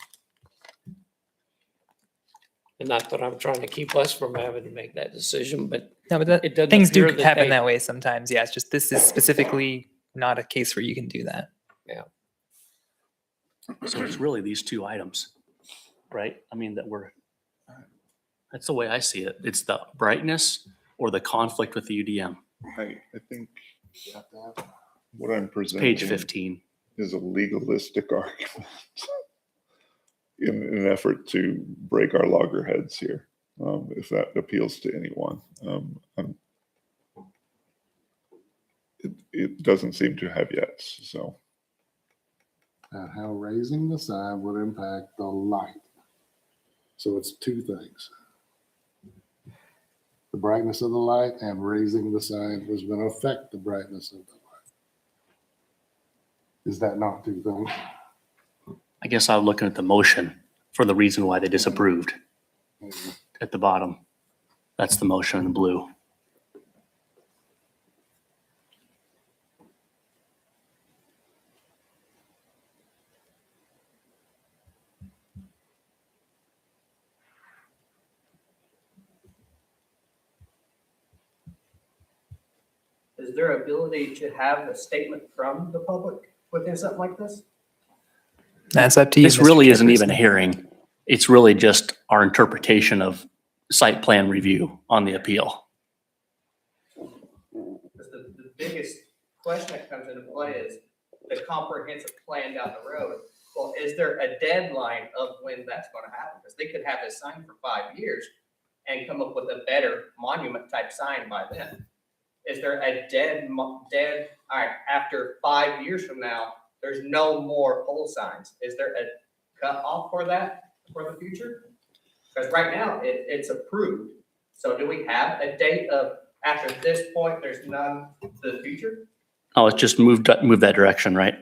And not that I'm trying to keep us from having to make that decision, but No, but that, it doesn't things do appear that happen they- that way sometimes. Yeah, it's just this is specifically not a case where you can do that. So it's really these two items, right? I mean, that's the way I see it. It's the brightness or the conflict with the UDM. I think Got that? what I'm presenting. Page 15. is a legalistic argument in an effort to break our loggerheads here, if that appeals to anyone. It doesn't seem to have yet, so. And how raising the sign would impact the light. So it's two things. The brightness of the light and raising the sign was going to affect the brightness of the light. Is that not two things? I guess I'm looking at the motion for the reason why they disapproved Maybe. at the bottom. That's the motion in blue. Is is there ability to have a statement from the public within something like this? That's up to you. This Mr. really isn't even a Chairperson. hearing. It's really just our interpretation of site plan review on the appeal. Because the biggest question that comes into play is the comprehensive plan down the road. Well, is there a deadline of when that's gonna happen? Because they could have this sign for 5 years and come up with a better monument type sign by then. Is there a all right, after 5 years from now, there's no more pole signs? Is there a cutoff for that for the future? Because right now, it's approved. So do we have a date of, after this point, there's none to the future? Oh, it's just move that direction, right?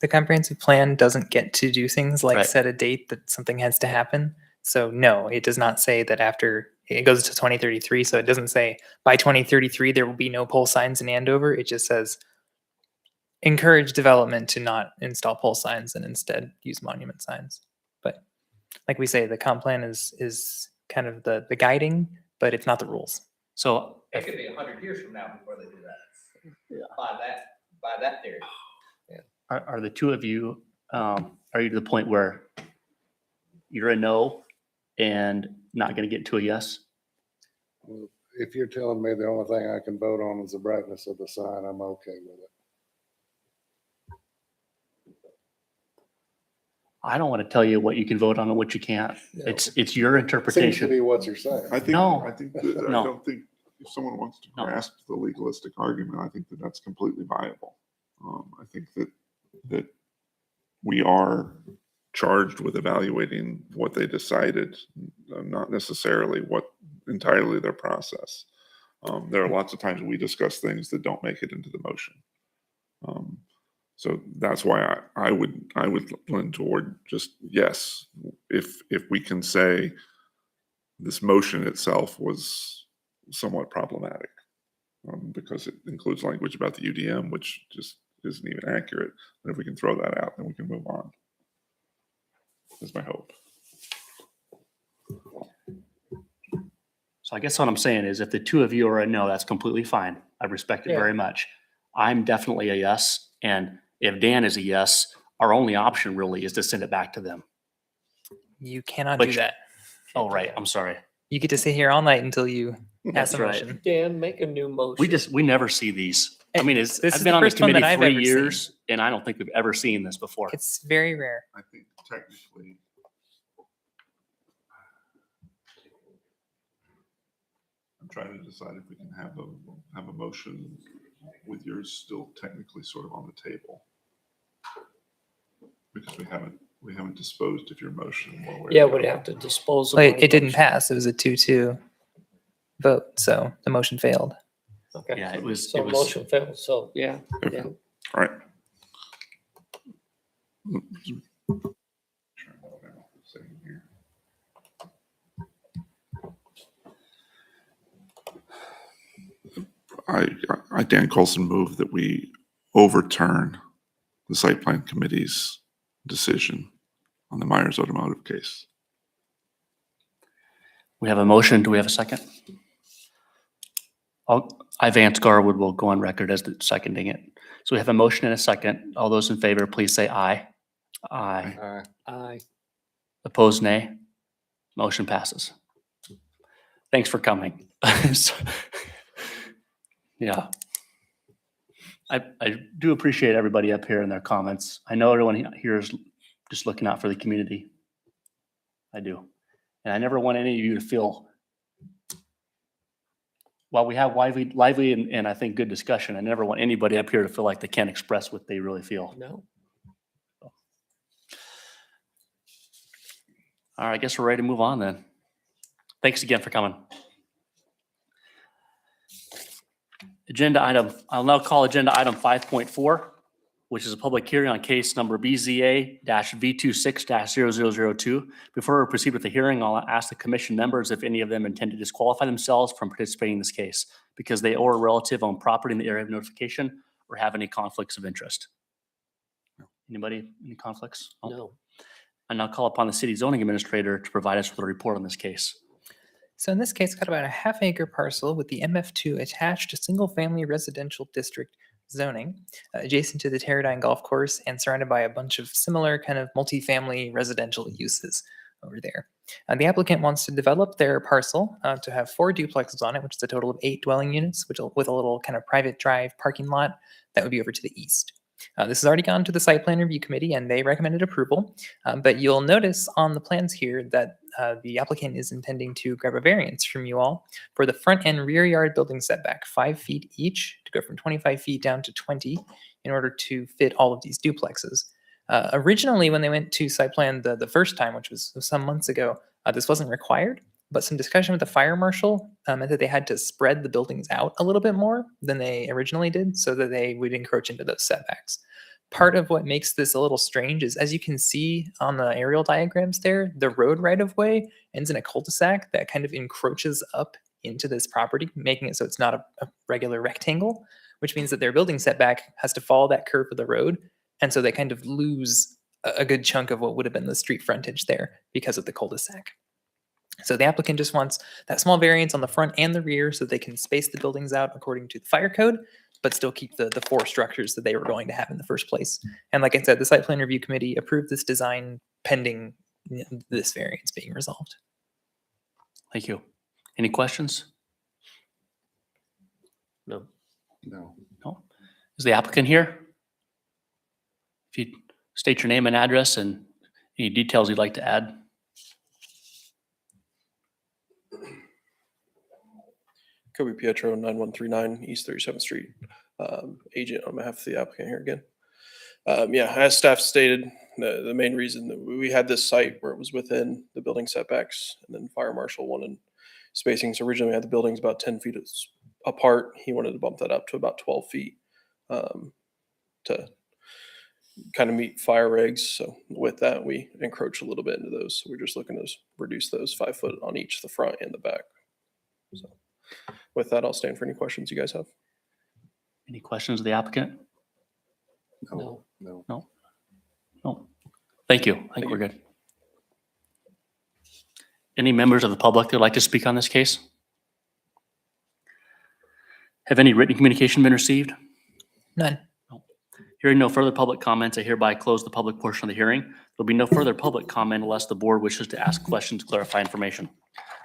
The comprehensive plan doesn't get to do things like Right. set a date that something has to happen. So no, it does not say that after it goes to 2033. So it doesn't say by 2033 there will be no pole signs in Andover. It just says encourage development to not install pole signs and instead use monument signs. But like we say, the comp plan is kind of the guiding, but it's not the rules. So It could be 100 years from now before they do that. By that theory. are the two of you, are you to the point where you're a no and not going to get to a yes? If you're telling me the only thing I can vote on is the brightness of the sign, I'm okay with it. I don't want to tell you what you can vote on and what you can't. It's your Seems to interpretation. be what you're saying. I think, No. I think, that- I No. don't think if someone wants to No. grasp the legalistic argument, I think that that's completely viable. I think that we are charged with evaluating what they decided, not necessarily what entirely their process. There are lots of times we discuss things that don't make it into the motion. So that's why I would lean toward just yes, if we can say this motion itself was somewhat problematic, because it includes language about the UDM, which just isn't even accurate. And if we can throw that out, then we can move on. That's my hope. So I guess what I'm saying is if the two of you are a no, that's completely fine. I respect it Yeah. very much. I'm definitely a yes. And if Dan is a yes, our only option really is to send it back to them. You cannot But do you- that. Oh, right. I'm sorry. You get to sit here all night until you pass That's a right. motion. Dan, make a new motion. We never see these. I mean, This I've is been the on the first one that committee I've 3 ever seen. years and I don't think we've ever seen this before. It's very rare. I think technically, I'm trying to decide if we can have a motion with yours still technically sort of on the table. Because we haven't disposed of your motion. one way or Yeah, the we'd other. have to dispose of. But my it didn't motion. pass. It was a 2-2 vote. So the motion failed. Okay. Yeah, it was, So motion failed, so, yeah. Okay. Yeah. All right. I, Dan Colson, move that we overturn the site plan committee's decision on the Myers Automotive case. we have a motion. Do we have a second? Vance Garwood will go on record as the seconding it. So we have a motion and a second. All those in favor, please say aye. Aye. Aye. Opposed, nay. Motion passes. Thanks for coming. So- Yeah. I do appreciate everybody up here and their comments. I know everyone here is just looking out for the community. I do. And I never want any of you to feel, while we have lively and I think good discussion, I never want anybody up here to feel like they can't express what they really feel. No. All right, I guess we're ready to move on then. Thanks again for coming. Agenda item, I'll now call agenda item 5.4, which is a public hearing on case number BZA-V26-0002. Before we proceed with the hearing, I'll ask the commission members if any of them intend to disqualify themselves from participating in this case because they or a relative own property in the area of notification or have any conflicts of interest. Anybody, any conflicts? No. And I'll call upon the city zoning administrator to provide us with a report on this case. So in this case, got about a half-acre parcel with the MF2 attached single-family residential district zoning, adjacent to the Teradyne Golf Course and surrounded by a bunch of similar kind of multifamily residential uses over there. The applicant wants to develop their parcel to have 4 duplexes on it, which is a total of 8 dwelling units, with a little kind of private drive parking lot that would be over to the east. This has already gone to the site plan review committee and they recommended approval, but you'll notice on the plans here that the applicant is intending to grab a variance from you all for the front and rear yard building setback, 5 feet each, to go from 25 feet down to 20 in order to fit all of these duplexes. Originally, when they went to site plan the first time, which was some months ago, this wasn't required, but some discussion with the fire marshal meant that they had to spread the buildings out a little bit more than they originally did so that they would encroach into those setbacks. Part of what makes this a little strange is, as you can see on the aerial diagrams there, the road right-of-way ends in a cul-de-sac that kind of encroaches up into this property, making it so it's not a regular rectangle, which means that their building setback has to follow that curve of the road. And so they kind of lose a good chunk of what would have been the street frontage there because of the cul-de-sac. So the applicant just wants that small variance on the front and the rear so they can space the buildings out according to the fire code, but still keep the 4 structures that they were going to have in the first place. And like I said, the site plan review committee approved this design pending this variance being resolved. Thank you. Any questions? No. No. No. Is the applicant here? If you state your name and address and any details you'd like to add. Kobe Pietro, 9139 East 37th Street, agent on behalf of the applicant here again. Yeah, as staff stated, the main reason that we had this site where it was within the building setbacks, and then fire marshal wanted spacing. So originally we had the buildings about 10 feet apart. He wanted to bump that up to about 12 feet to kind of meet fire regs. So with that, we encroach a little bit into those. So we're just looking to reduce those 5 foot on each, the front and the back. So with that, I'll stand for any questions you guys have. Any questions of the applicant? No. No. No. Thank you. I think we're good. Any members of the public that would like to speak on this case? Have any written communication been received? None. Hearing no further public comments, I hereby close the public portion of the hearing. There'll be no further public comment unless the board wishes to ask questions, clarify information.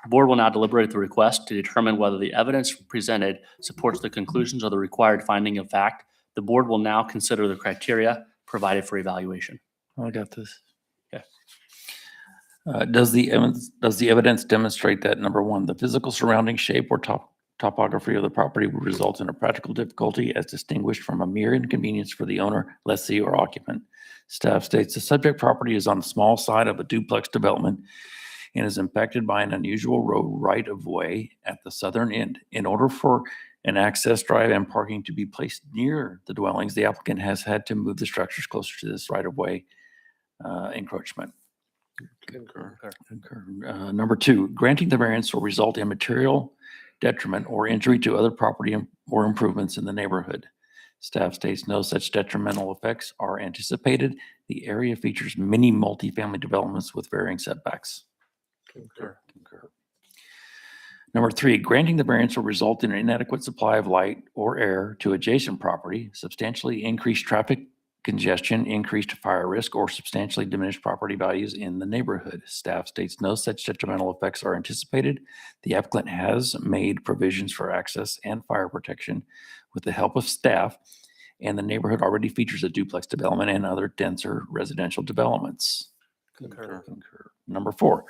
The board will now deliberate the request to determine whether the evidence presented supports the conclusions of the required finding of fact. The board will now consider the criteria provided for evaluation. I got this. Okay. Does the evidence demonstrate that, number one, the physical surrounding shape or topography of the property would result in a practical difficulty as distinguished from a mere inconvenience for the owner, lessee, or occupant? Staff states the subject property is on the small side of a duplex development and is impacted by an unusual road right-of-way at the southern end. In order for an access drive and parking to be placed near the dwellings, the applicant has had to move the structures closer to this right-of-way encroachment. Concur. Number two, granting the variance will result in material detriment or injury to other property or improvements in the neighborhood. Staff states no such detrimental effects are anticipated. The area features many multifamily developments with varying setbacks. Concur. Number three, granting the variance will result in an inadequate supply of light or air to adjacent property, substantially increased traffic congestion, increased fire risk, or substantially diminished property values in the neighborhood. Staff states no such detrimental effects are anticipated. The applicant has made provisions for access and fire protection with the help of staff, and the neighborhood already features a duplex development and other denser residential developments. Concur. Number four,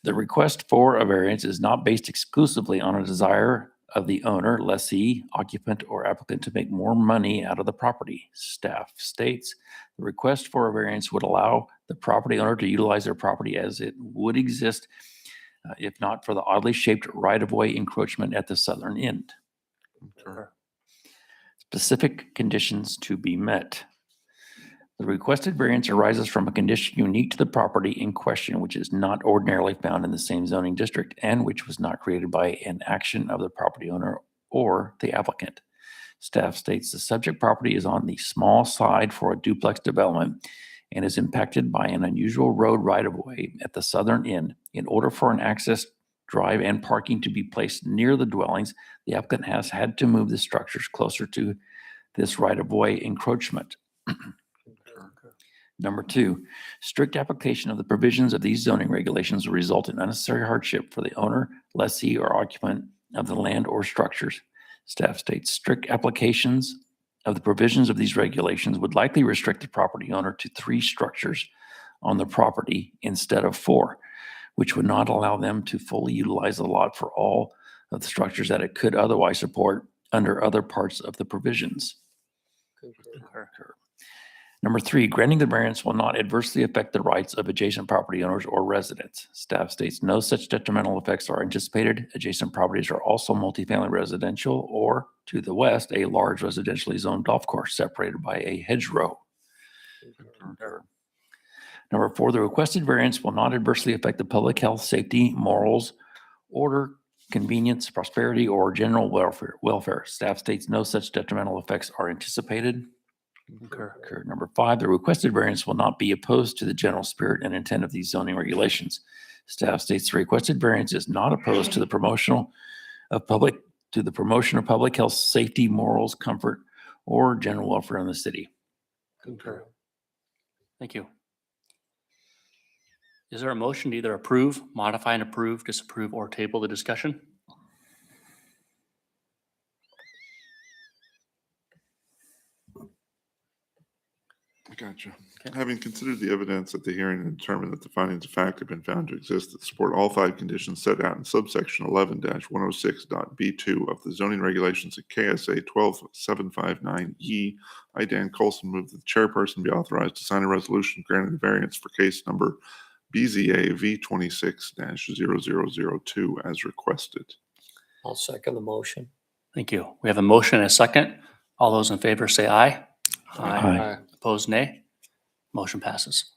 the request for a variance is not based exclusively on a desire of the owner, lessee, occupant, or applicant to make more money out of the property. Staff states the request for a variance would allow the property owner to utilize their property as it would exist if not for the oddly shaped right-of-way encroachment at the southern end. Specific conditions to be met. The requested variance arises from a condition unique to the property in question, which is not ordinarily found in the same zoning district and which was not created by an action of the property owner or the applicant. Staff states the subject property is on the small side for a duplex development and is impacted by an unusual road right-of-way at the southern end. In order for an access drive, and parking to be placed near the dwellings, the applicant has had to move the structures closer to this right-of-way encroachment. Number two, strict application of the provisions of these zoning regulations will result in unnecessary hardship for the owner, lessee, or occupant of the land or structures. Staff states strict applications of the provisions of these regulations would likely restrict the property owner to 3 structures on the property instead of 4, which would not allow them to fully utilize the lot for all of the structures that it could otherwise support under other parts of the provisions. Concur. Number 3, granting the variance will not adversely affect the rights of adjacent property owners or residents. Staff states no such detrimental effects are anticipated. Adjacent properties are also multifamily residential or, to the west, a large residentially zoned golf course separated by a hedgerow. Concur. Number 4, the requested variance will not adversely affect the public health, safety, morals, order, convenience, prosperity, or general welfare. Staff states no such detrimental effects are anticipated. Concur. Number 5, the requested variance will not be opposed to the general spirit and intent of these zoning regulations. Staff states the requested variance is not opposed to the promotion of public health, safety, morals, comfort, or general welfare in the city. Concur. Thank you. Is there a motion to either approve, modify and approve, disapprove, or table the discussion? I gotcha. Okay. Having considered the evidence at the hearing and determined that the findings of fact have been found to exist that support all 5 conditions set out in subsection 11-106.b2 of the zoning regulations at KSA 12759E, I, Dan Colson, move that the chairperson be authorized to sign a resolution granting the variance for case number BZA V26-0002 as requested. I'll second the motion. Thank you. We have a motion and a second. All those in favor say aye. Aye. Opposed, nay. Motion passes.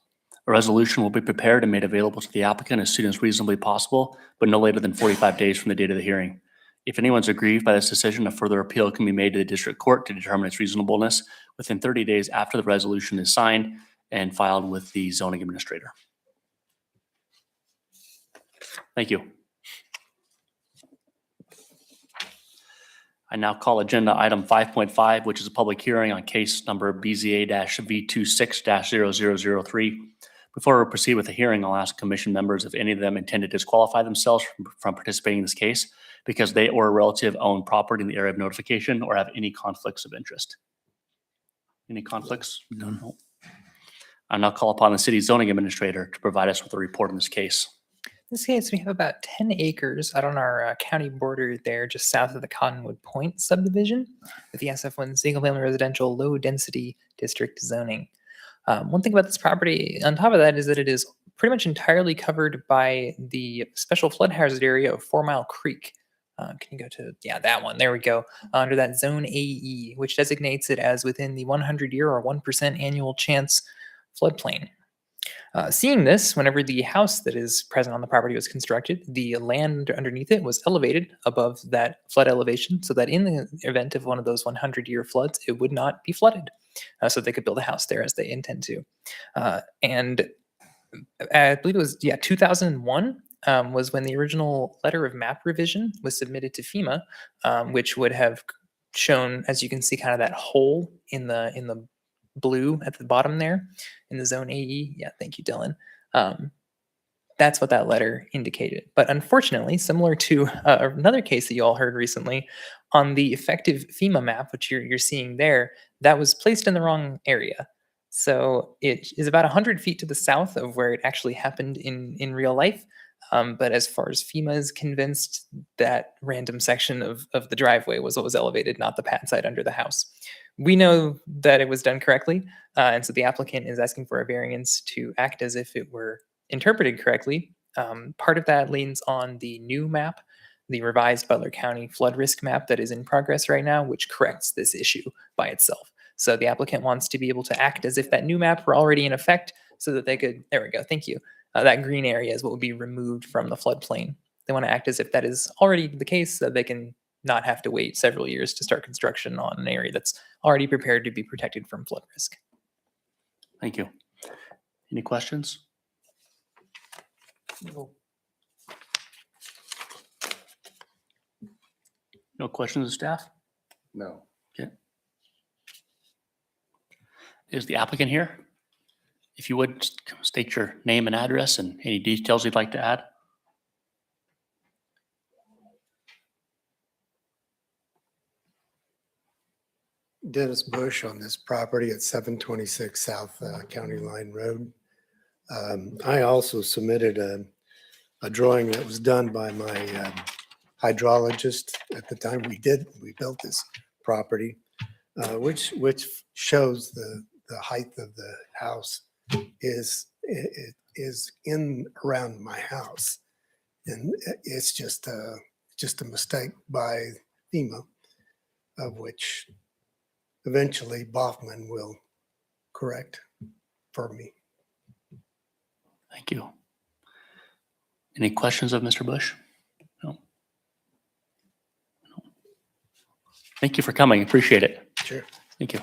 A resolution will be prepared and made available to the applicant as soon as reasonably possible, but no later than 45 days from the date of the hearing. If anyone's aggrieved by this decision, a further appeal can be made to the district court to determine its reasonableness within 30 days after the resolution is signed and filed with the zoning administrator. Thank you. I now call agenda item 5.5, which is a public hearing on case number BZA-V26-0003. Before we proceed with the hearing, I'll ask commission members if any of them intend to disqualify themselves from participating in this case because they or a relative own property in the area of notification or have any conflicts of interest. Any conflicts? No. I now call upon the city zoning administrator to provide us with a report on this case. In this case, we have about 10 acres out on our county border there, just south of the Cottonwood Point subdivision, with the SF1 single-family residential low-density district zoning. One thing about this property, on top of that, is that it is pretty much entirely covered by the special flood hazard area of 4 Mile Creek. Can you go to, that one, there we go, under that zone AE, which designates it as within the 100-year or 1% annual chance floodplain. Seeing this, whenever the house that is present on the property was constructed, the land underneath it was elevated above that flood elevation so that in the event of one of those 100-year floods, it would not be flooded. So they could build a house there as they intend to. And I believe it was, 2001 was when the original letter of map revision was submitted to FEMA, which would have shown, as you can see, kind of that hole in the blue at the bottom there in the zone AE. Yeah, thank you, Dylan. That's what that letter indicated. But unfortunately, similar to another case that you all heard recently, on the effective FEMA map, which you're seeing there, that was placed in the wrong area. So it is about 100 feet to the south of where it actually happened in real life. But as far as FEMA is convinced, that random section of the driveway was what was elevated, not the pad side under the house. We know that it was done correctly, and so the applicant is asking for a variance to act as if it were interpreted correctly. Part of that leans on the new map, the revised Butler County flood risk map that is in progress right now, which corrects this issue by itself. So the applicant wants to be able to act as if that new map were already in effect so that they could, there we go, thank you. That green area is what would be removed from the floodplain. They want to act as if that is already the case so that they can not have to wait several years to start construction on an area that's already prepared to be protected from flood risk. Thank you. Any questions? No questions of staff? No. Is the applicant here? If you would, just state your name and address and any details you'd like to add. Dennis Bush on this property at 726 South County Line Road. I also submitted a drawing that was done by my hydrologist at the time we built this property, which shows the height of the house is in around my house. And it's just a mistake by FEMA, of which eventually Baughman will correct for me. Thank you. Any questions of Mr. Bush? No. No. Thank you for coming. Appreciate it. Sure. Thank you.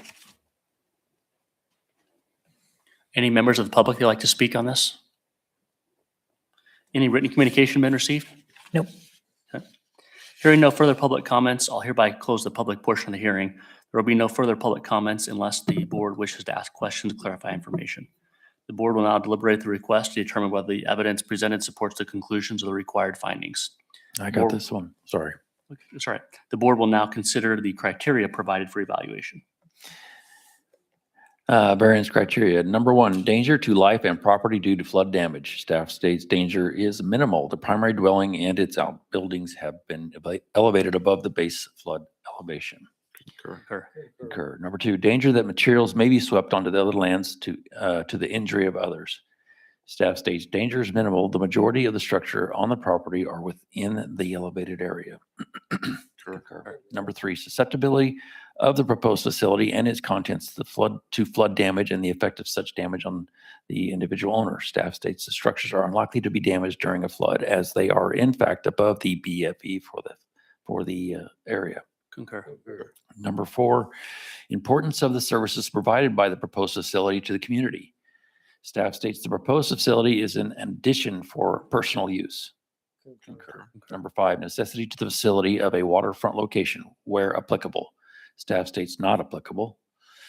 Any members of the public that'd like to speak on this? Any written communication been received? Nope. Okay. Hearing no further public comments, I'll hereby close the public portion of the hearing. There will be no further public comments unless the board wishes to ask questions, clarify information. The board will now deliberate the request to determine whether the evidence presented supports the conclusions of the required findings. I Or- got this one. Sorry. That's right. The board will now consider the criteria provided for evaluation. Variance criteria. Number 1, danger to life and property due to flood damage. Staff states danger is minimal. The primary dwelling and its outbuildings have been elevated above the base flood elevation. Concur. Concur. Number 2, danger that materials may be swept onto the other lands to the injury of others. Staff states danger is minimal. The majority of the structure on the property are within the elevated area. Concur. Number 3, susceptibility of the proposed facility and its contents to flood damage and the effect of such damage on the individual owner. Staff states the structures are unlikely to be damaged during a flood as they are in fact above the BFE for the area. Concur. Number 4, importance of the services provided by the proposed facility to the community. Staff states the proposed facility is an addition for personal use. Concur. Number 5, necessity to the facility of a waterfront location where applicable. Staff states not applicable.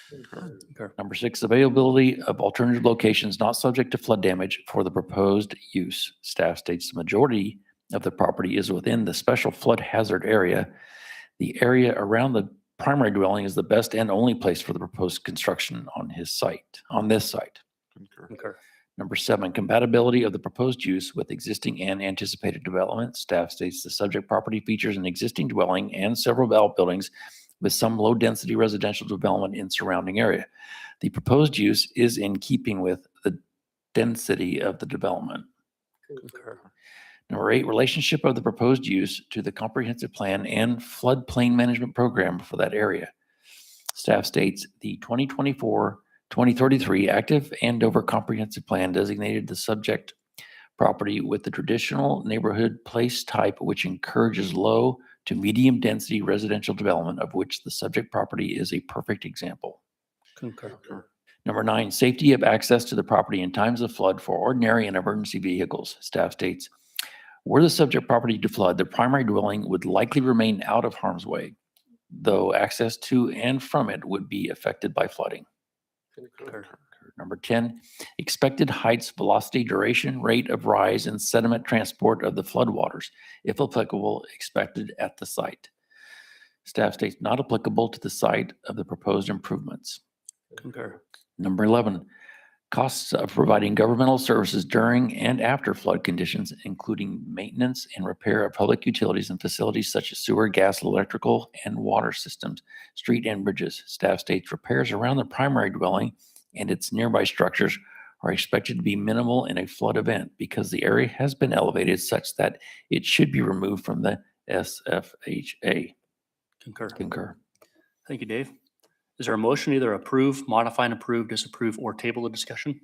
Concur. Number 6, availability of alternative locations not subject to flood damage for the proposed use. Staff states the majority of the property is within the special flood hazard area. The area around the primary dwelling is the best and only place for the proposed construction on this site. Concur. Number 7, compatibility of the proposed use with existing and anticipated development. Staff states the subject property features an existing dwelling and several outbuildings with some low-density residential development in surrounding area. The proposed use is in keeping with the density of the development. Concur. Number 8, relationship of the proposed use to the comprehensive plan and floodplain management program for that area. Staff states the 2024-2033 active Andover comprehensive plan designated the subject property with the traditional neighborhood place type, which encourages low to medium density residential development, of which the subject property is a perfect example. Concur. Number 9, safety of access to the property in times of flood for ordinary and emergency vehicles. Staff states, were the subject property to flood, the primary dwelling would likely remain out of harm's way, though access to and from it would be affected by flooding. Concur. Number 10, expected heights, velocity, duration, rate of rise, and sediment transport of the floodwaters, if applicable, expected at the site. Staff states not applicable to the site of the proposed improvements. Concur. Number 11, costs of providing governmental services during and after flood conditions, including maintenance and repair of public utilities and facilities such as sewer, gas, electrical, and water systems, street and bridges. Staff states repairs around the primary dwelling and its nearby structures are expected to be minimal in a flood event because the area has been elevated such that it should be removed from the SFHA. Concur. Concur. Thank you, Dave. Is there a motion to either approve, modify and approve, disapprove, or table the discussion?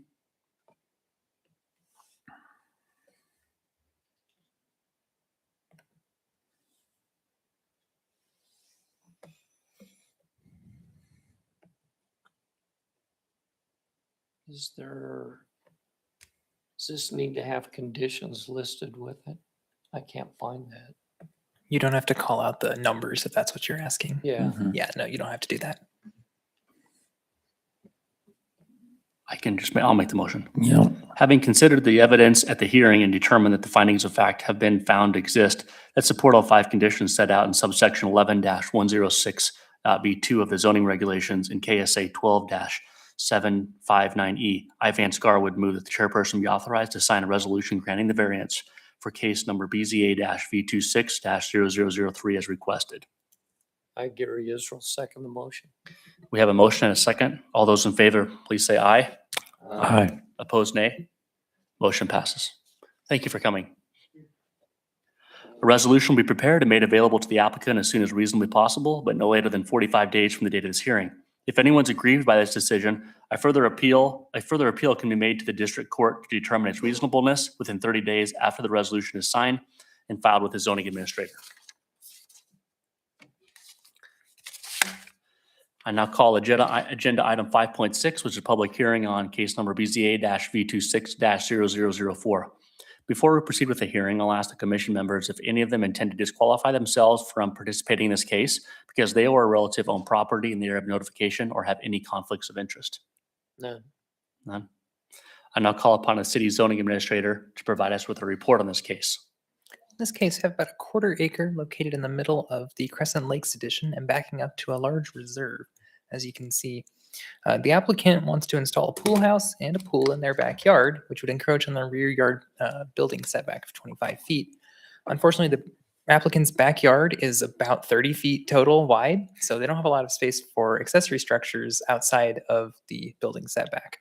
Does this need to have conditions listed with it? I can't find that. You don't have to call out the numbers if that's what you're asking. Yeah. Mhm. Yeah, no, you don't have to do that. I'll make the motion. Yeah. Having considered the evidence at the hearing and determined that the findings of fact have been found to exist that support all 5 conditions set out in subsection 11-106 B2 of the zoning regulations in KSA 12-759E, I, Vance Gar, would move that the chairperson be authorized to sign a resolution granting the variance for case number BZA-V26-0003 as requested. I, Gary Israel, second the motion. We have a motion and a second. All those in favor, please say aye. Aye. Opposed, nay. Motion passes. Thank you for coming. A resolution will be prepared and made available to the applicant as soon as reasonably possible, but no later than 45 days from the date of this hearing. If anyone's aggrieved by this decision, a further appeal can be made to the district court to determine its reasonableness within 30 days after the resolution is signed and filed with the zoning administrator. I now call agenda item 5.6, which is a public hearing on case number BZA-V26-0004. Before we proceed with the hearing, I'll ask the commission members if any of them intend to disqualify themselves from participating in this case because they or a relative own property in the area of notification or have any conflicts of interest. None. None. I now call upon the city zoning administrator to provide us with a report on this case. In this case, I have about a 1/4 acre located in the middle of the Crescent Lakes addition and backing up to a large reserve. As you can see, the applicant wants to install a pool house and a pool in their backyard, which would encroach on the rear yard building setback of 25 feet. Unfortunately, the applicant's backyard is about 30 feet total wide, so they don't have a lot of space for accessory structures outside of the building setback.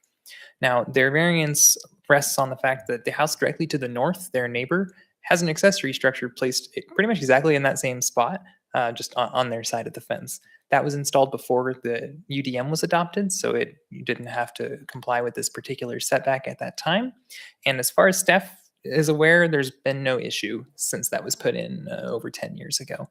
Now, their variance rests on the fact that the house directly to the north, their neighbor, has an accessory structure placed pretty much exactly in that same spot, just on their side of the fence. That was installed before the UDM was adopted, so you didn't have to comply with this particular setback at that time. And as far as staff is aware, there's been no issue since that was put in over 10 years ago.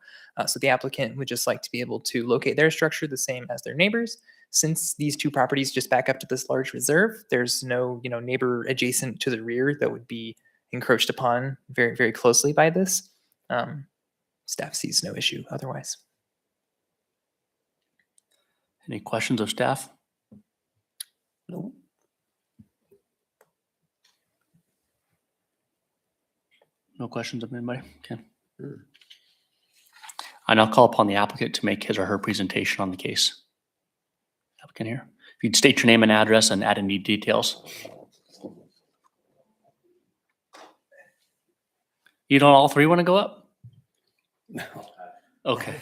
So the applicant would just like to be able to locate their structure the same as their neighbors. Since these two properties just back up to this large reserve, there's no neighbor adjacent to the rear that would be encroached upon very, very closely by this. Staff sees no issue otherwise. Any questions of staff? No. No questions of anybody? Okay. I now call upon the applicant to make his or her presentation on the case. Applicant here. If you'd state your name and address and add any details. You don't all three want to go up? No. Okay.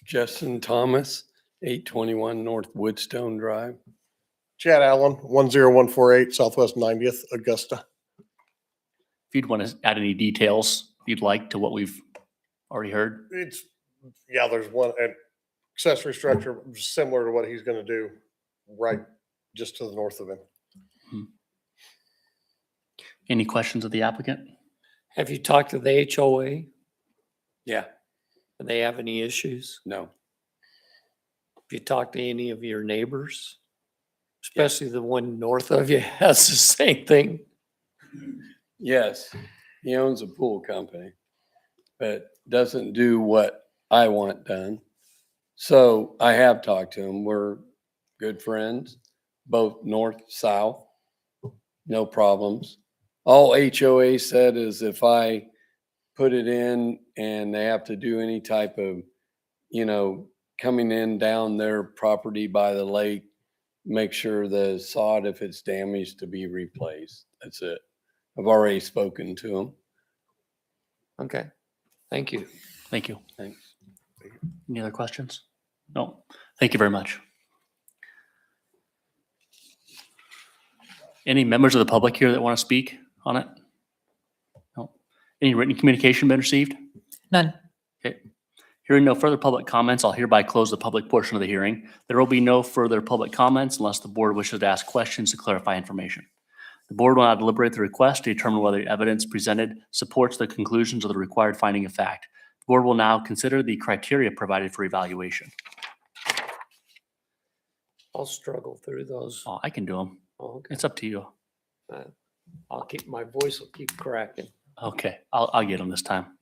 Justin Thomas, 821 North Woodstone Drive. Chad Allen, 10148 Southwest 90th, Augusta. If you'd want to add any details you'd like to what we've already heard. There's one accessory structure similar to what he's going to do right just to the north of him. Any questions of the applicant? Have you talked to the HOA? Yeah, Do they have any issues? no, Have you talked to any of your neighbors? Especially the one north of you has the same thing. yes, he owns a pool company, but doesn't do what I want done. So I have talked to him. We're good friends, both north, south, no problems. All HOA said is if I put it in and they have to do any type of, coming in down their property by the lake, make sure the sod, if it's damaged, to be replaced. That's it. I've already spoken to him. Okay, thank you. Thank you. Thanks. Any other questions? No. Thank you very much. Any members of the public here that want to speak on it? No. Any written communication been received? None. Okay. Hearing no further public comments, I'll hereby close the public portion of the hearing. There will be no further public comments unless the board wishes to ask questions to clarify information. The board will now deliberate the request to determine whether the evidence presented supports the conclusions of the required finding of fact. The board will now consider the criteria provided for evaluation. I'll struggle through those. Oh, I can do them. Oh, okay. It's up to you. My voice will keep cracking. Okay, I'll get them this time.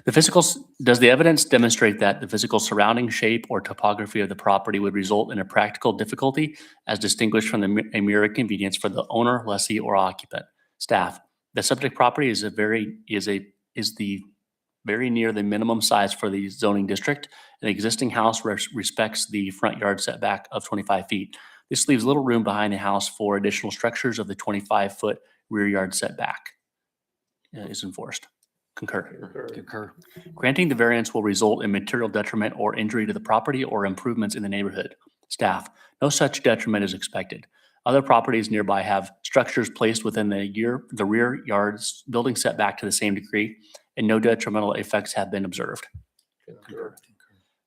Does the evidence demonstrate that the physical surrounding shape or topography of the property would result in a practical difficulty as distinguished from a mere inconvenience for the owner, lessee, or occupant? Staff, the subject property is the very near the minimum size for the zoning district. An existing house respects the front yard setback of 25 feet. This leaves little room behind the house for additional structures of the 25-foot rear yard setback is enforced. Concur. Concur. Granting the variance will result in material detriment or injury to the property or improvements in the neighborhood. Staff, no such detriment is expected. Other properties nearby have structures placed within the rear yard's building setback to the same degree, and no detrimental effects have been observed.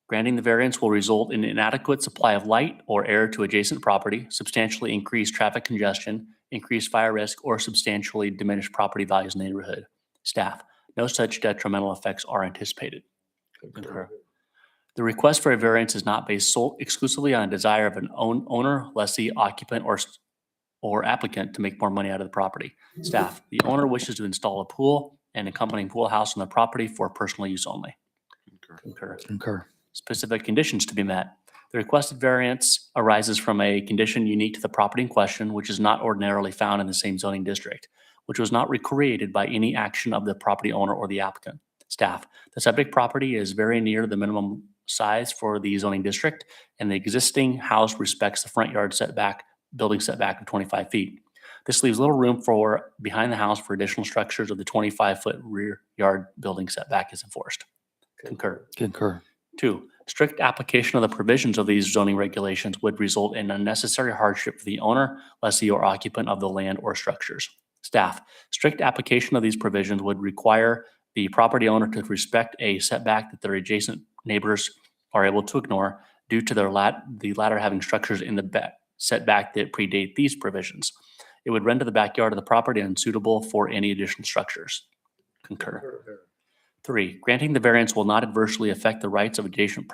Granting the variance will result in inadequate supply of light or air to adjacent property, substantially increase traffic congestion, increase fire risk, or substantially diminish property values in the neighborhood. Staff, no such detrimental effects are anticipated. Concur. The request for a variance is not based exclusively on a desire of an owner, lessee, occupant, or applicant to make more money out of the property. Staff, the owner wishes to install a pool and accompanying pool house on the property for personal use only. Concur. Concur. Specific conditions to be met. The requested variance arises from a condition unique to the property in question, which is not ordinarily found in the same zoning district, which was not recreated by any action of the property owner or the applicant. Staff, the subject property is very near the minimum size for the zoning district, and the existing house respects the front yard setback, building setback of 25 feet. This leaves little room for behind the house for additional structures of the 25-foot rear yard building setback is enforced. Concur. Concur. 2, strict application of the provisions of these zoning regulations would result in unnecessary hardship for the owner, lessee, or occupant of the land or structures. Staff, strict application of these provisions would require the property owner to respect a setback that their adjacent neighbors are able to ignore due to the latter having structures in the setback that predate these provisions. It would render the backyard of the property unsuitable for any additional structures. Concur. 3, granting the variance will not adversely affect the rights of adjacent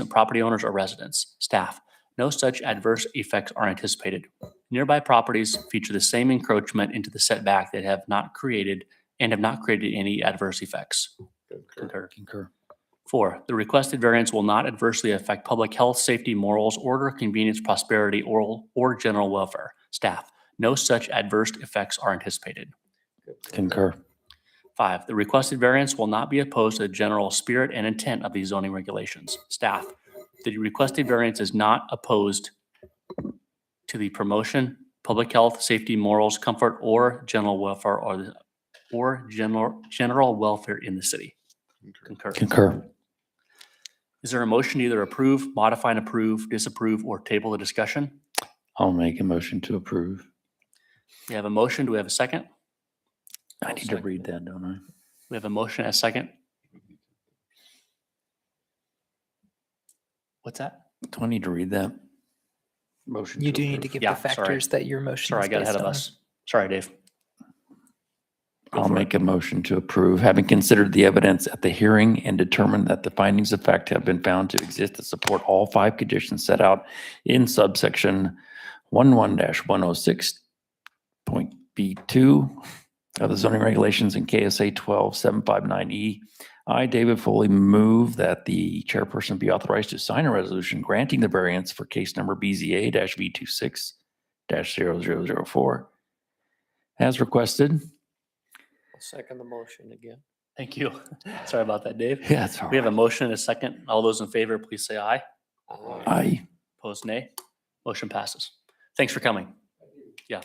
property owners or residents. Staff, no such adverse effects are anticipated. Nearby properties feature the same encroachment into the setback that have not created any adverse effects. Concur. Concur. 4, the requested variance will not adversely affect public health, safety, morals, order, convenience, prosperity, or general welfare. Staff, no such adverse effects are anticipated. Concur. 5, the requested variance will not be opposed to the general spirit and intent of these zoning regulations. Staff, the requested variance is not opposed to the promotion, public health, safety, morals, comfort, or general welfare or general welfare in the city. Concur. Concur. Is there a motion to either approve, modify and approve, disapprove, or table the discussion? I'll make a motion to approve. We have a motion. Do we have a second? I need to read that, don't I? We have a motion and a second. What's that? Do I need to read that? Motion. You do need to give Yeah, the sorry. factors that your motion Sorry, is I got ahead based of on. us. Sorry, Dave. Go I'll for it. make a motion to approve, having considered the evidence at the hearing and determined that the findings of fact have been found to exist to support all 5 conditions set out in subsection 11-106.B2 of the zoning regulations in KSA 12759E. I, David Foley, move that the chairperson be authorized to sign a resolution granting the variance for case number BZA-V26-0004 as requested. I'll second the motion again. Thank you. Sorry about that, Dave. Yeah, it's all We have a right. motion and a second. All those in favor, please say aye. Aye. Opposed, nay. Motion passes. Thanks for coming. Yeah.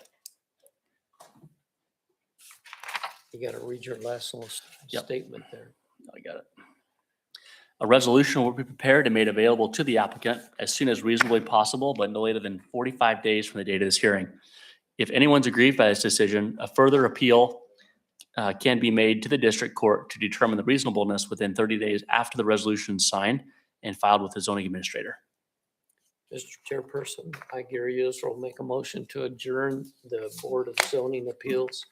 You got to read your last little Yep. statement there. I got it. A resolution will be prepared and made available to the applicant as soon as reasonably possible, but no later than 45 days from the date of this hearing. If anyone's aggrieved by this decision, a further appeal can be made to the district court to determine the reasonableness within 30 days after the resolution is signed and filed with the zoning administrator. Mr. Chairperson, I, Gary Israel, make a motion to adjourn the Board of Zoning Appeals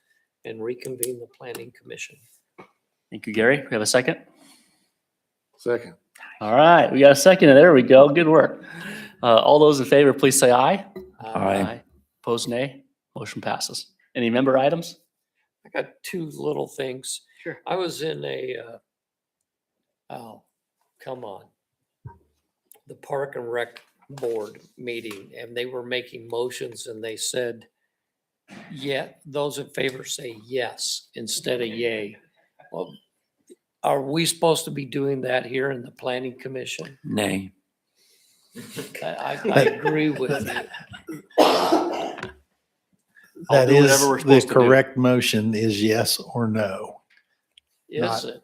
and reconvene the Planning Commission. Thank you, Gary. We have a second? Second. All right, we got a second. There we go. Good work. All those in favor, please say aye. Aye. Opposed, nay. Motion passes. Any member items? I got 2 little things. Sure. I was in a Oh, come on. The Park and Rec Board meeting, and they were making motions and they said, yeah, those in favor say yes instead of yay. Well, are we supposed to be doing that here in the planning commission? Nay. I agree with you. That do whatever we're is, the supposed to do. correct motion is yes or no, Is Not- it?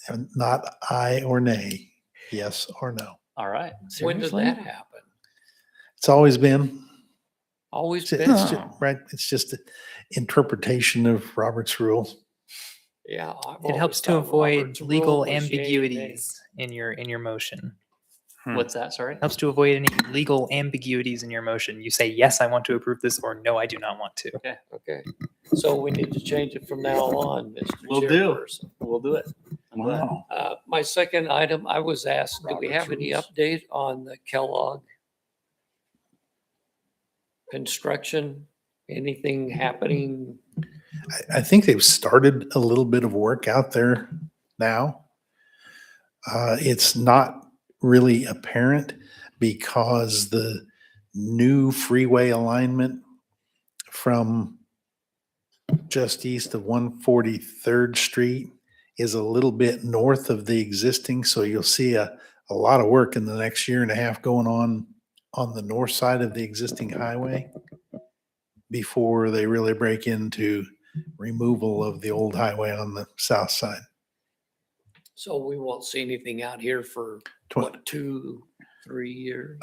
and not aye or nay, yes or no. All right. When did Seriously? that happen? It's always been, Always it's been? right, it's just an interpretation of Robert's rules. Yeah. I've It helps always to thought avoid Robert's rule legal was yay and nay. ambiguities in your motion. What's that? Sorry. Helps to avoid any legal ambiguities in your motion. You say, yes, I want to approve this, or no, I do not want to. Okay, so we need to change it from now on, Mr. Will do. Chairperson. We'll do it. I'm glad. Wow. My second item, I was asked, do we have any update on the Kellogg construction? Anything happening? I think they've started a little bit of work out there now. It's not really apparent because the new freeway alignment from just east of 143rd Street is a little bit north of the existing. So you'll see a lot of work in the next year and a half going on the north side of the existing highway before they really break into removal of the old highway on the south side. So we won't see anything out here for what, 2-3 years?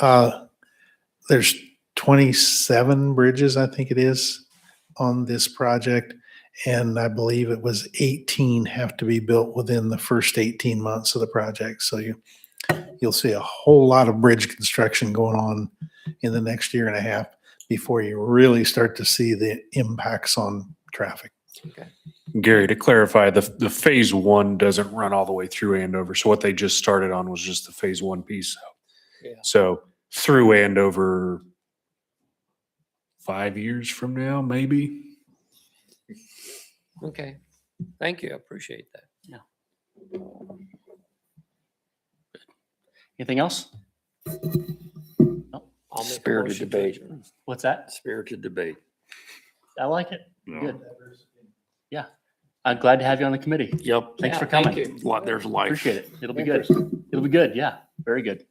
There's 27 bridges, I think it is, on this project. And I believe it was 18 have to be built within the first 18 months of the project. So you'll see a whole lot of bridge construction going on in the next year and a half before you really start to see the impacts on traffic. Okay. Gary, to clarify, the phase one doesn't run all the way through Andover. So what they just started on was just the phase one piece. Yeah. So through Andover 5 years from now, maybe. Okay, thank you, I appreciate that. Anything else? I'll make a Spirited motion to debate. adjourn. What's that? Spirited debate. I like it. No. Good. Yeah. I'm glad to have you on the committee. Yep. Thanks Yeah, for thank coming. you. There's life. Appreciate it. It'll be good. It'll be good. Yeah. Very good.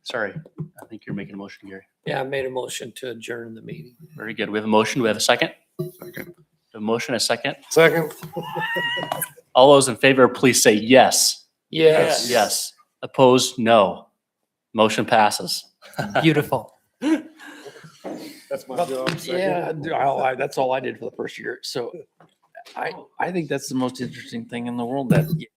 Sorry. I think you're making a motion, Gary. Yeah, I made a motion to adjourn the meeting. Very good. We have a motion. Do we have a second? Second. A motion, a second. Second. All those in favor, please say yes. Yes. Yes. Opposed, no. Motion passes. Beautiful. That's my job. Yeah, that's all I did for the first year. So I think that's the most interesting thing in the world, that